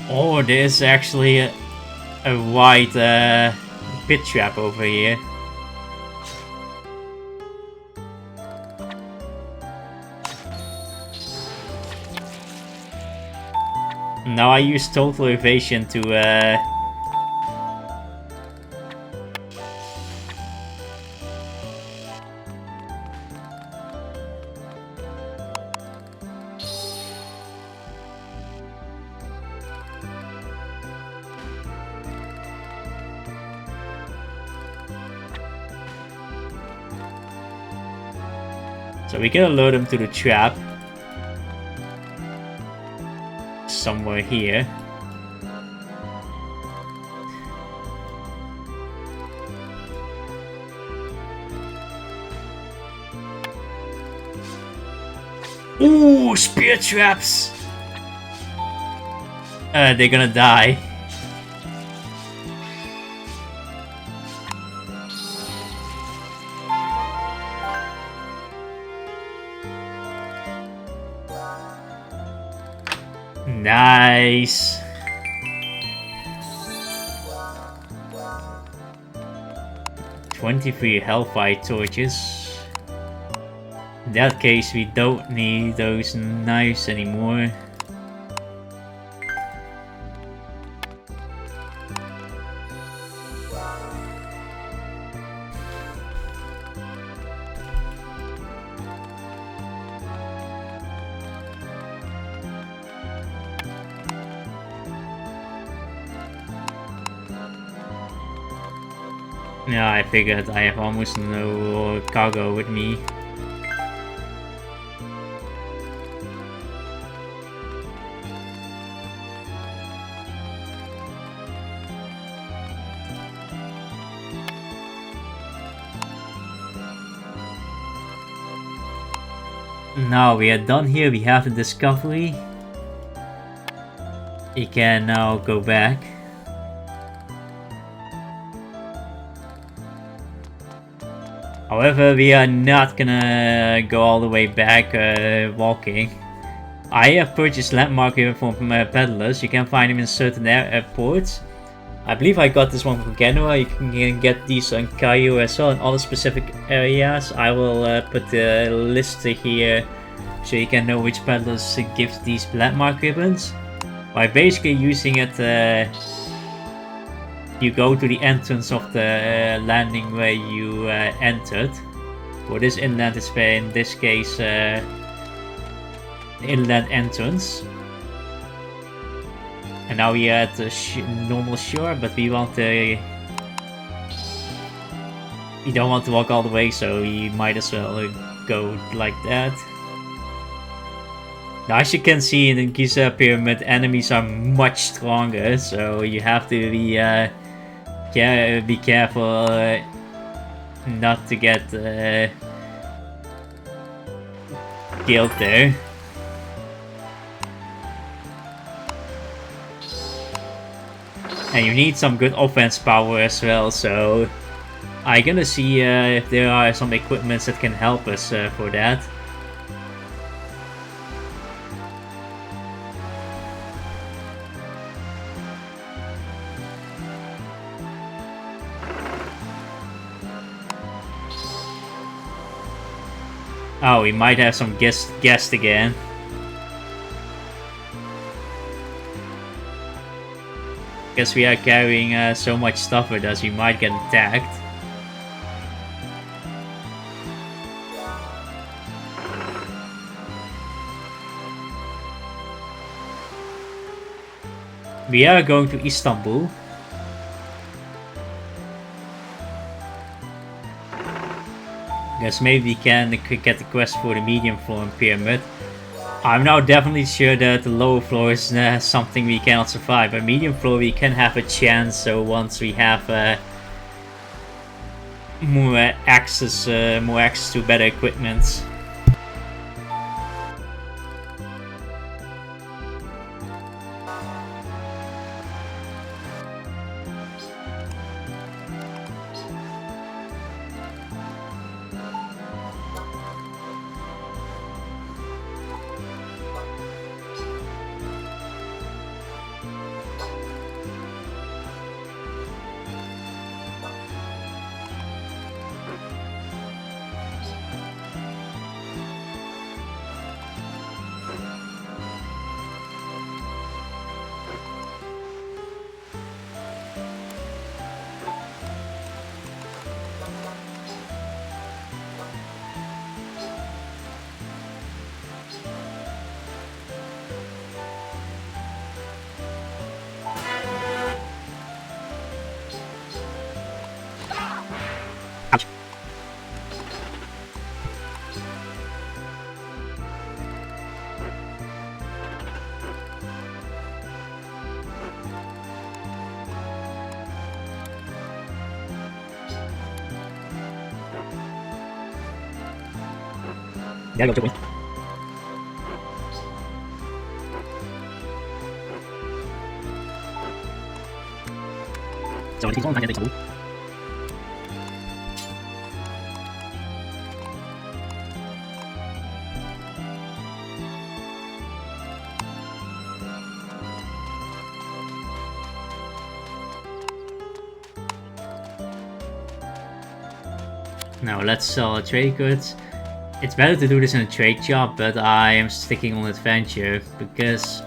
Oh, there's actually a white pit trap over here. Now I use total evasion to so we can alert him to the trap. somewhere here. Ooh, spear traps! They're gonna die. Nice. "23 Hellfire torches." In that case, we don't need those knives anymore. Yeah, I figured I have almost no cargo with me. Now we are done here, we have the discovery. You can now go back. However, we are not gonna go all the way back walking. I have purchased landmark here from peddlers. You can find them in certain airports. I believe I got this one from Genoa. You can get these on Cairo as well, in other specific areas. I will put the list here so you can know which peddlers give these landmark ribbons. By basically using it, you go to the entrance of the landing where you entered. For this inland is in this case the inland entrance. And now we are at the normal shore, but we want to... We don't want to walk all the way, so we might as well go like that. Now, as you can see in the Giza Pyramid, enemies are much stronger, so you have to be careful not to get killed there. And you need some good offense power as well, so I'm gonna see if there are some equipments that can help us for that. Oh, we might have some guest again. Guess we are carrying so much stuff with us, we might get attacked. We are going to Istanbul. Guess maybe we can get the quest for the medium floor and pyramid. I'm now definitely sure that the lower floor is something we cannot survive, but medium floor we can have a chance, so once we have more access to better equipment. There you go, Joey. So it's all time. Now let's sell trade goods. It's better to do this in a trade job, but I am sticking on adventure because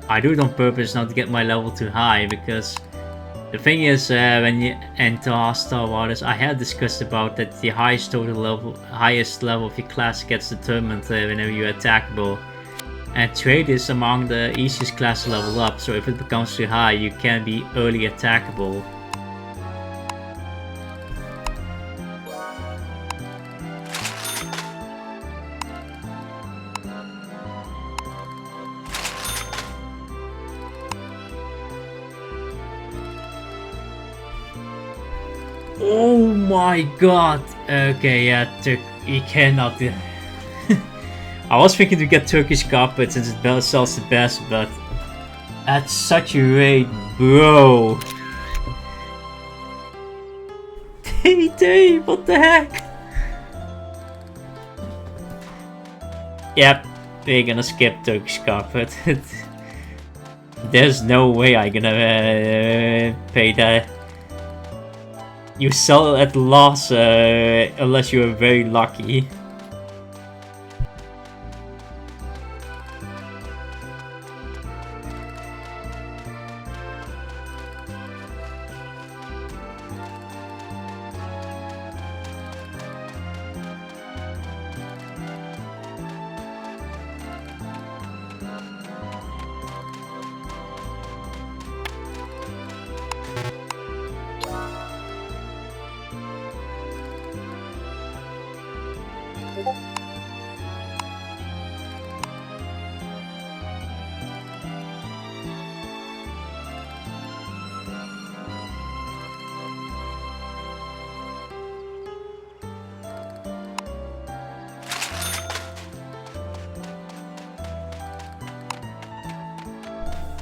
I do it on purpose not to get my level too high, because the thing is, when you enter hostile waters, I had discussed about that the highest level of your class gets determined whenever you're attackable. And trade is among the easiest class to level up, so if it becomes too high, you can be early attackable. Oh my god! Okay, yeah, you cannot do. I was thinking to get Turkish carpets since it sells the best, but at such a rate, bro. Dave, what the heck? Yep, we're gonna skip Turkish carpet. There's no way I'm gonna pay that. You sell at loss unless you are very lucky.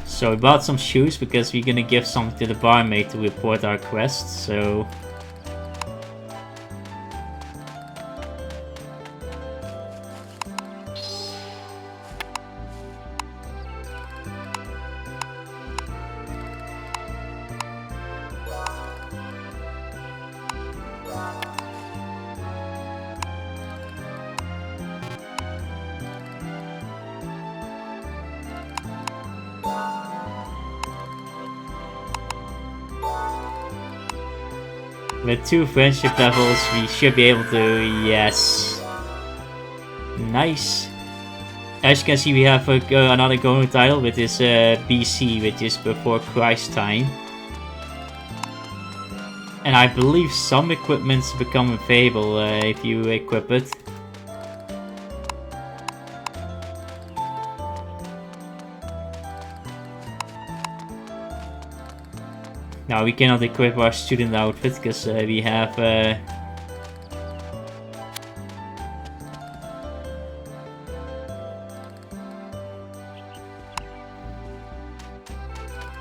So we bought some shoes because we're gonna give some to the barmaid to report our quest, so... With 2 friendship levels, we should be able to, yes. Nice. As you can see, we have another going title, which is BC, which is before Christ time. And I believe some equipments become available if you equip it. Now we cannot equip our student outfit because we have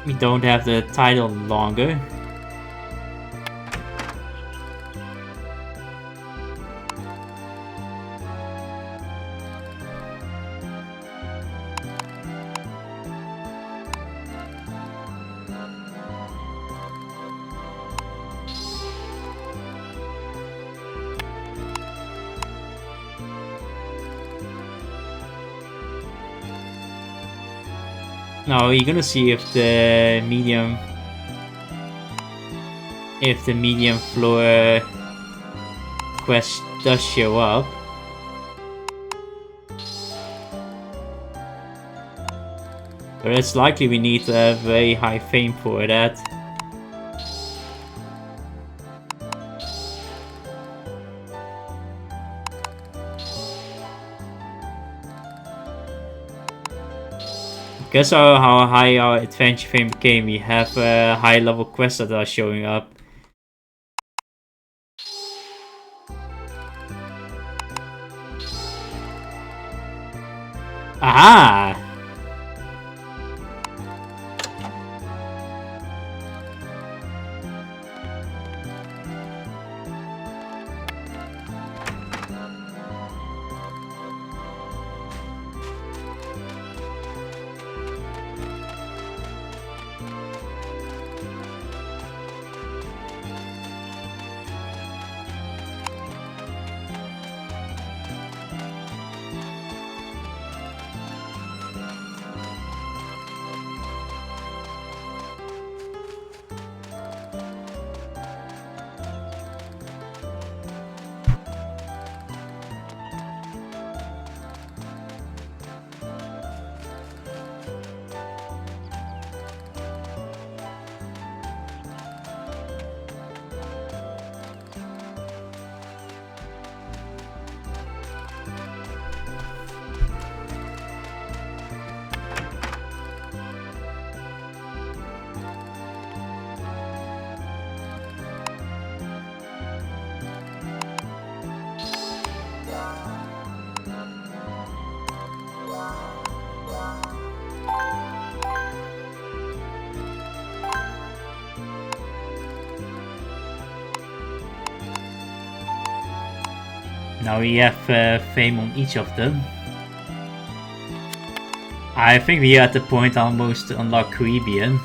we don't have the title longer. Now you're gonna see if the medium floor quest does show up. But it's likely we need to have very high fame for that. Guess how high our adventure fame became. We have high level quests that are showing up. Aha! Now we have fame on each of them. I think we are at the point almost to unlock Caribbean.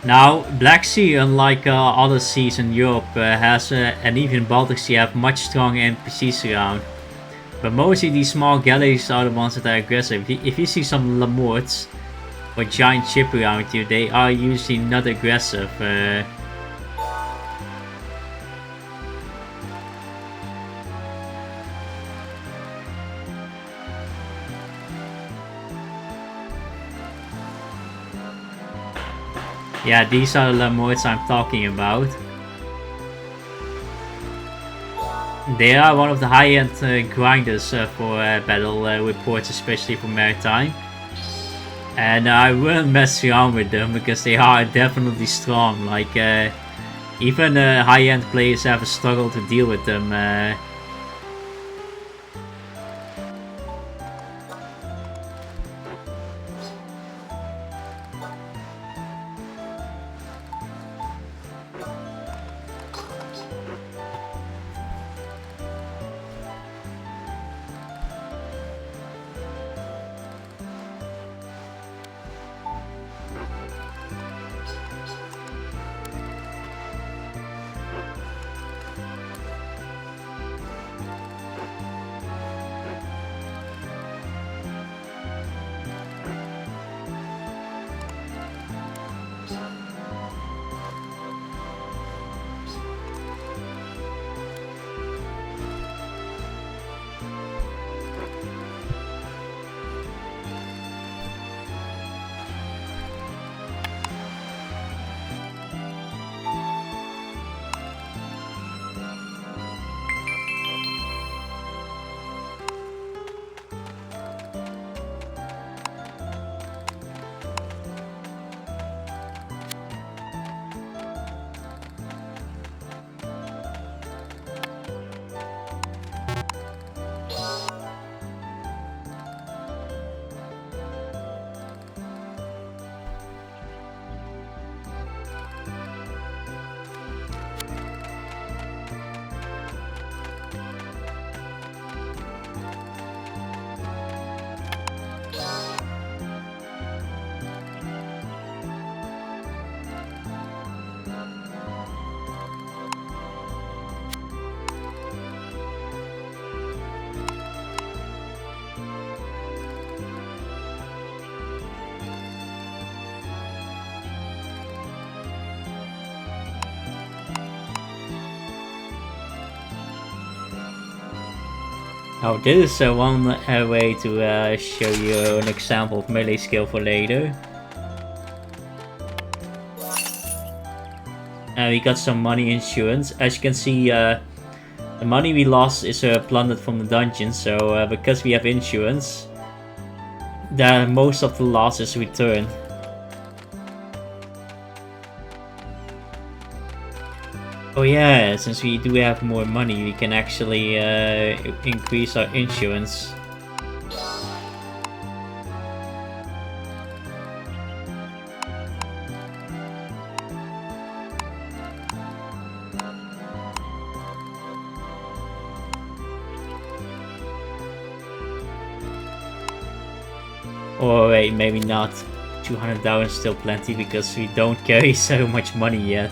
Now, Black Sea, unlike other seas in Europe, has and even Baltic Sea have much stronger NPCs around. But mostly these small galleys are the ones that are aggressive. If you see some La Morts or giant ship around you, they are usually not aggressive. Yeah, these are the La Morts I'm talking about. They are one of the high-end grinders for battle reports, especially for maritime. And I wouldn't mess around with them because they are definitely strong. Like, even high-end players have a struggle to deal with them. Oh, this is one way to show you an example of melee skill for later. We got some money insurance. As you can see, the money we lost is plundered from the dungeon, so because we have insurance, most of the loss is returned. Oh yeah, since we do have more money, we can actually increase our insurance. Or wait, maybe not. 200,000 is still plenty because we don't carry so much money yet.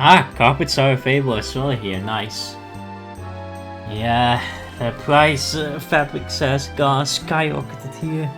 Ah, carpets are available as well here, nice. Yeah, the price fabrics has gone skyrocketed here.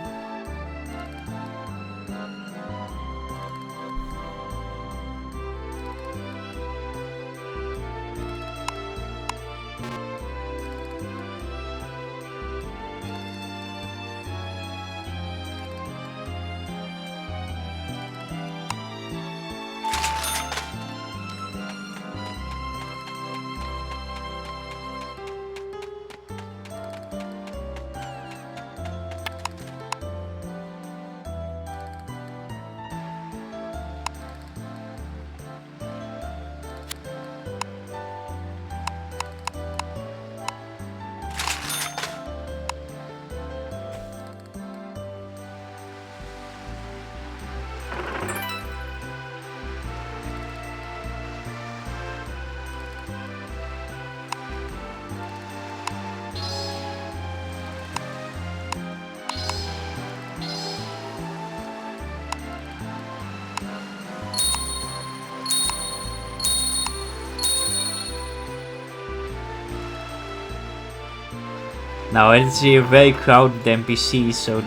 Now it's a very crowded NPC, so...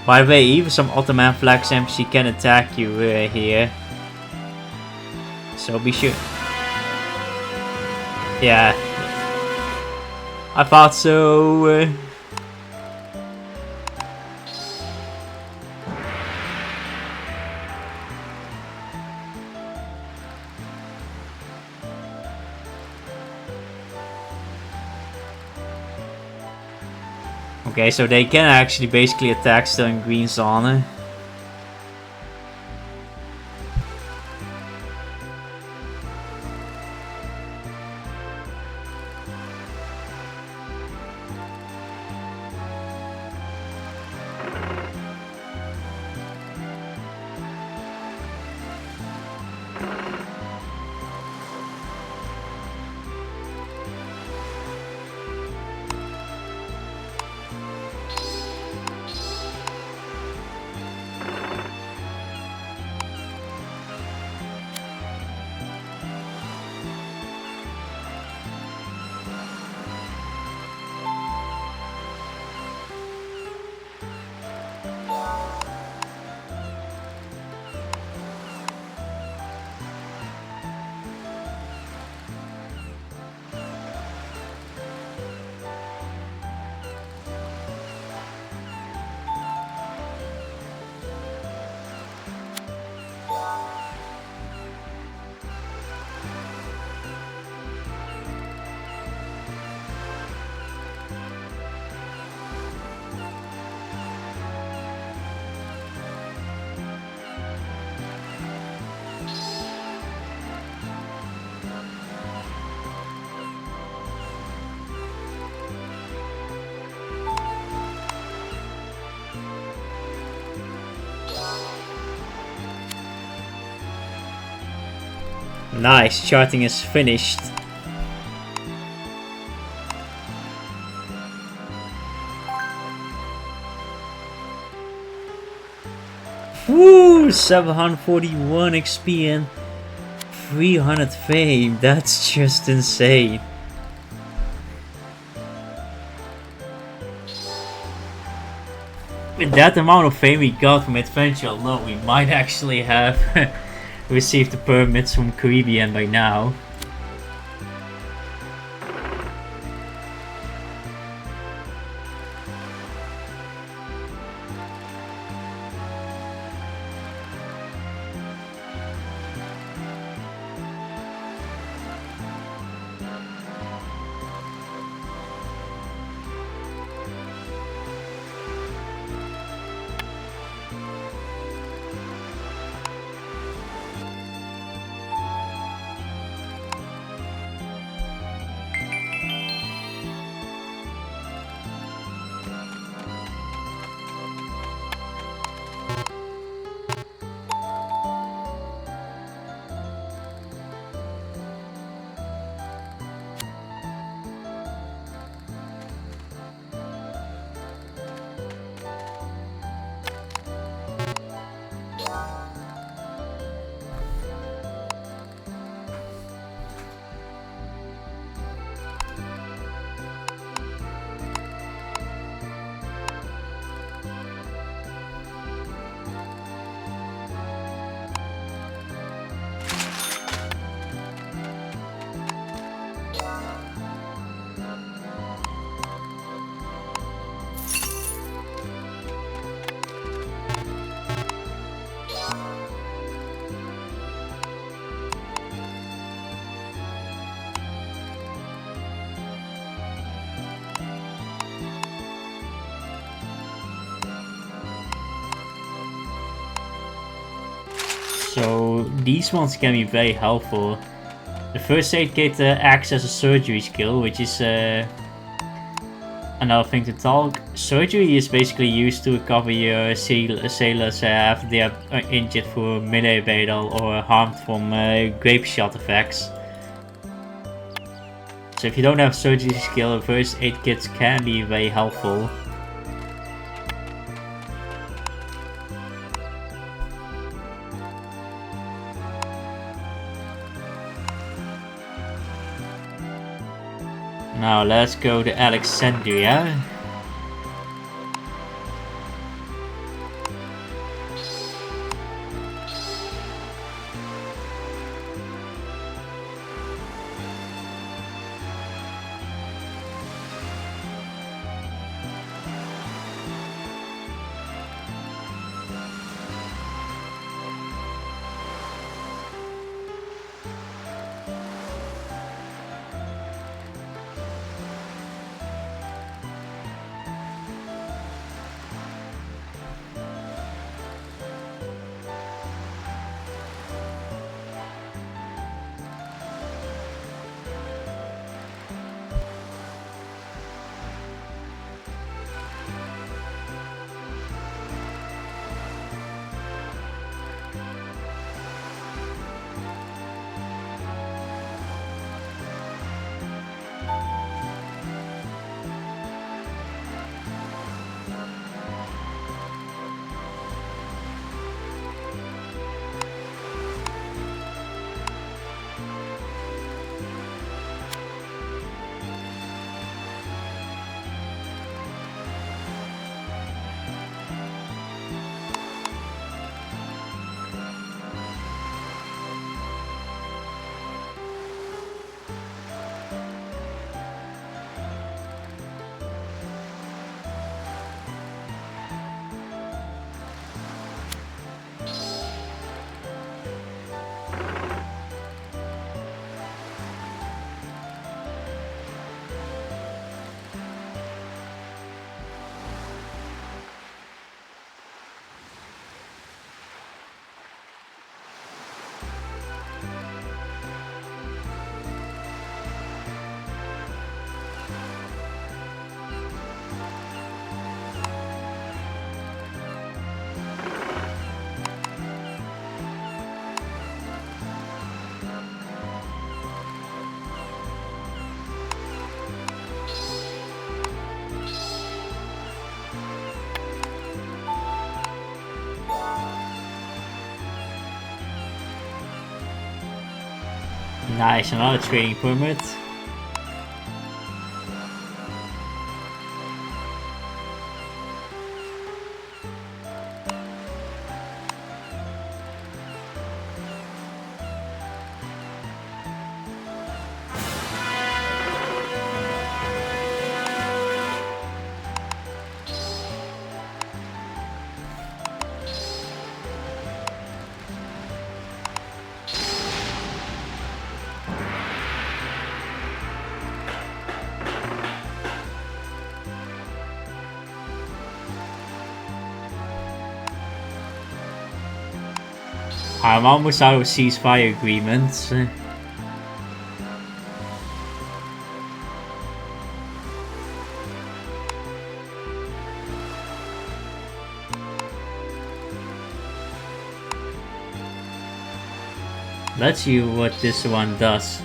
By the way, even some Ottoman flags NPC can attack you here. So be sure... Yeah. I thought so... Okay, so they can actually basically attack still in green zone. Nice, charting is finished. Woo! 741 XP and 300 fame. That's just insane. With that amount of fame we got from Adventure alone, we might actually have received the permits from Caribbean by now. So these ones can be very helpful. The first aid kit acts as a surgery skill, which is another thing to talk. Surgery is basically used to recover your sailors after they are injured through a melee battle or harmed from grape shot effects. So if you don't have surgery skill, first aid kits can be very helpful. Now let's go to Alexandria. Nice, another trading permit. I'm almost out of ceasefire agreements. Let's see what this one does.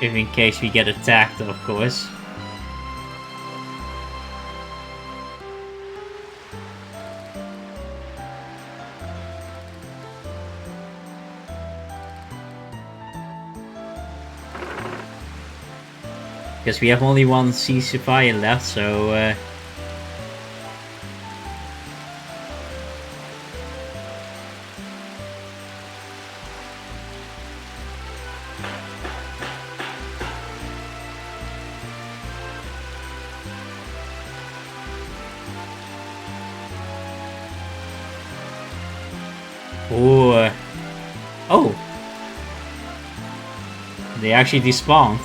If in case we get attacked, of course. Because we have only one ceasefire left, so Ooh. Oh! They actually despawned.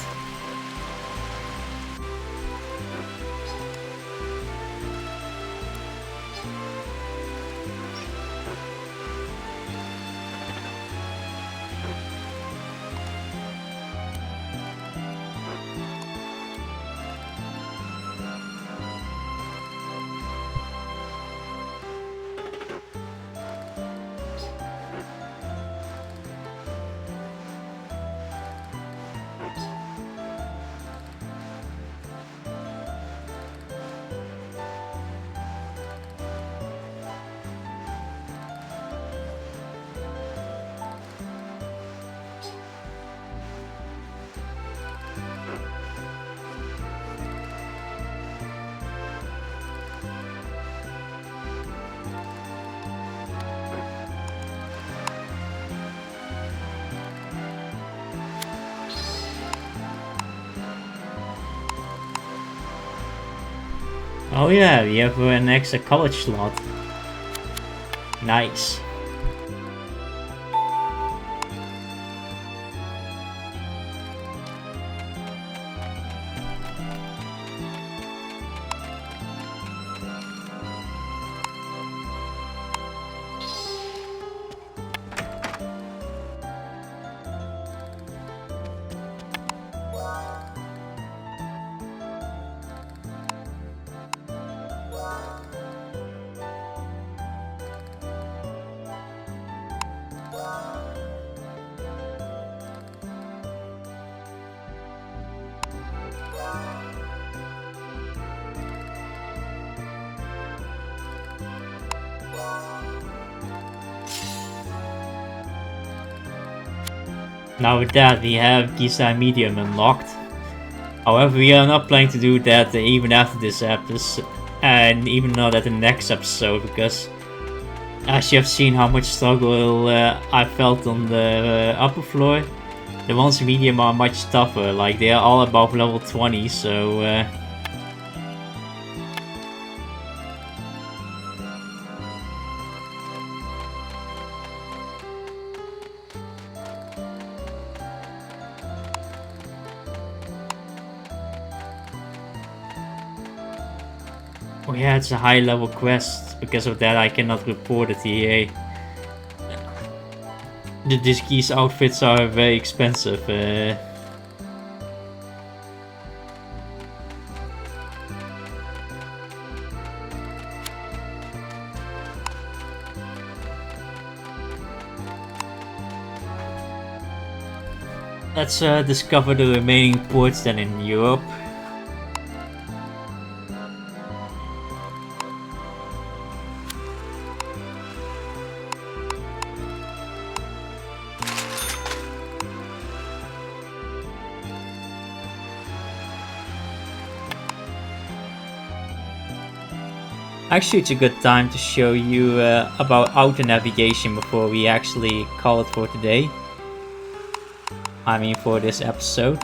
Oh yeah, we have an extra college slot. Nice. Now with that we have Giza Medium unlocked. However, we are not planning to do that even after this episode, and even not at the next episode, because as you have seen how much struggle I felt on the upper floor, the ones in medium are much tougher, like they are all above level 20, so oh yeah, it's a high level quest. Because of that I cannot report it here. These geese outfits are very expensive. Let's discover the remaining ports then in Europe. Actually, it's a good time to show you about auto navigation before we actually call it for today. I mean, for this episode.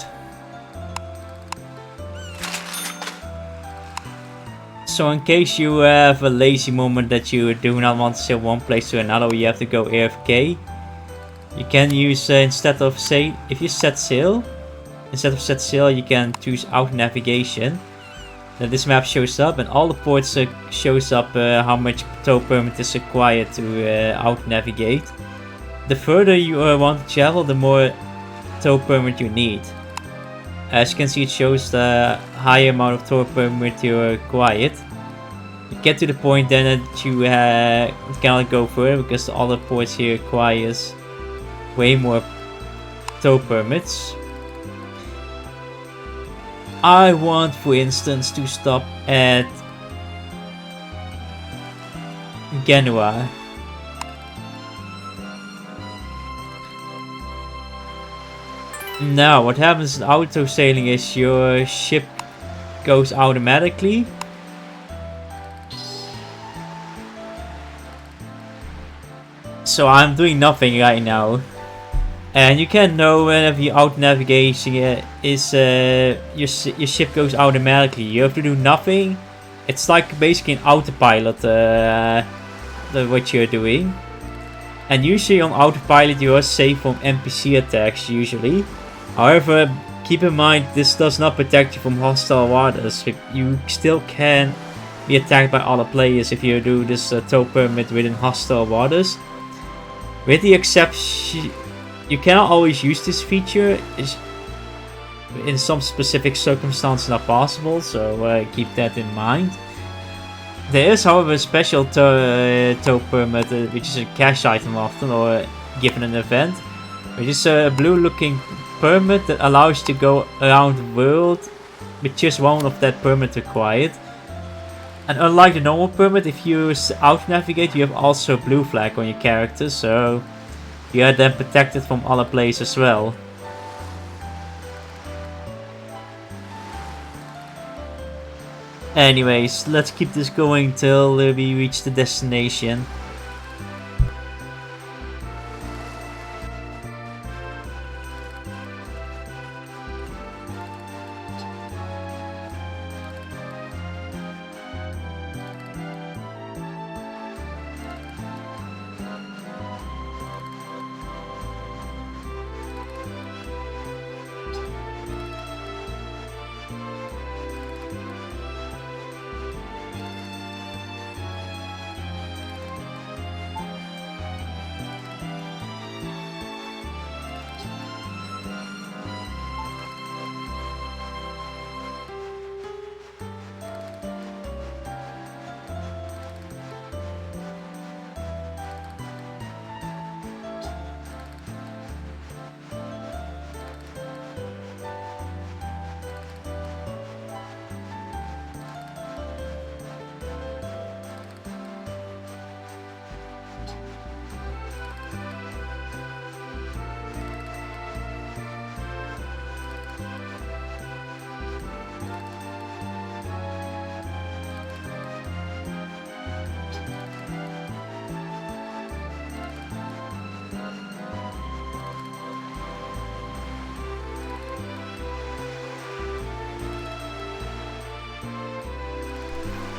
So in case you have a lazy moment that you do not want to sail one place to another, you have to go AFK. You can use instead of if you set sail, you can choose auto navigation. Then this map shows up, and all the ports shows up how much tow permit is required to auto navigate. The further you want to travel, the more tow permit you need. As you can see, it shows the higher amount of tow permit you required. You get to the point then that you cannot go further because the other ports here requires way more tow permits. I want, for instance, to stop at Genoa. Now, what happens in auto sailing is your ship goes automatically. So I'm doing nothing right now. And you can know whenever your auto navigation is your ship goes automatically. You have to do nothing. It's like basically an autopilot what you're doing. And usually on autopilot you are safe from NPC attacks usually. However, keep in mind this does not protect you from hostile waters. You still can be attacked by other players if you do this tow permit within hostile waters. With the exception, you cannot always use this feature. In some specific circumstances not possible, so keep that in mind. There is, however, a special tow permit, which is a cash item often, or given an event, which is a blue looking permit that allows you to go around the world with just one of that permit required. And unlike the normal permit, if you auto navigate, you have also a blue flag on your character, so you are then protected from other players as well. Anyways, let's keep this going till we reach the destination.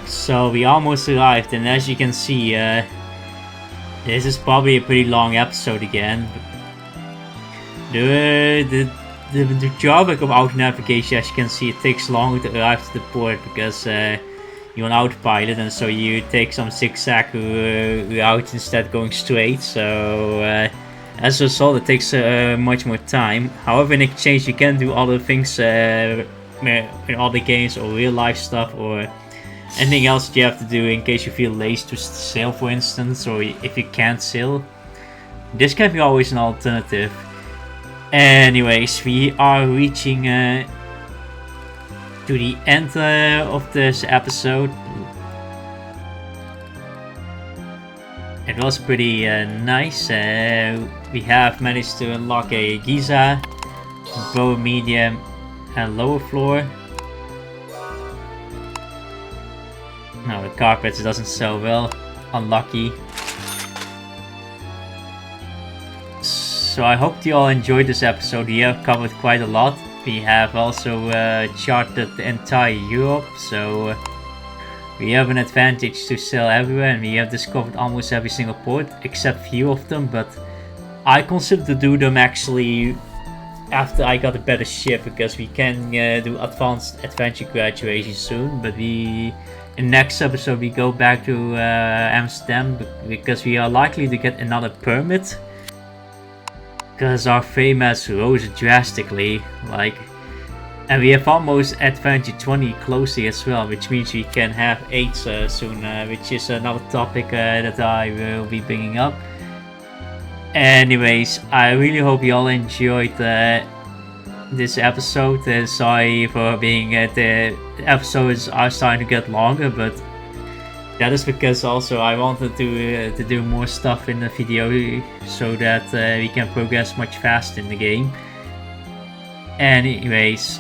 So we almost arrived, and as you can see, this is probably a pretty long episode again. The drawback of auto navigation, as you can see, it takes longer to arrive to the port because you're on autopilot, and so you take some zigzag route instead of going straight. So as a result, it takes much more time. However, in exchange, you can do other things in other games or real life stuff or anything else that you have to do in case you feel lazy to sail, for instance, or if you can't sail. This can be always an alternative. Anyways, we are reaching to the end of this episode. It was pretty nice. We have managed to unlock a Giza, bow medium, and lower floor. No, the carpets doesn't sell well. Unlucky. So I hope you all enjoyed this episode. We have covered quite a lot. We have also charted the entire Europe, so we have an advantage to sell everywhere, and we have discovered almost every single port, except few of them, but I consider to do them actually after I got a better ship, because we can do advanced adventure graduation soon, but in next episode we go back to Amsterdam, because we are likely to get another permit, because our fame has rose drastically, and we have almost adventure 20 closely as well, which means we can have 8 soon, which is another topic that I will be bringing up. Anyways, I really hope you all enjoyed this episode. Sorry for being the episodes are starting to get longer, but that is because also I wanted to do more stuff in the video so that we can progress much faster in the game. Anyways,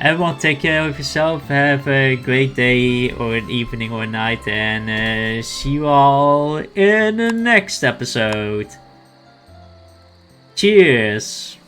everyone take care of yourself, have a great day or an evening or a night, and see you all in the next episode. Cheers!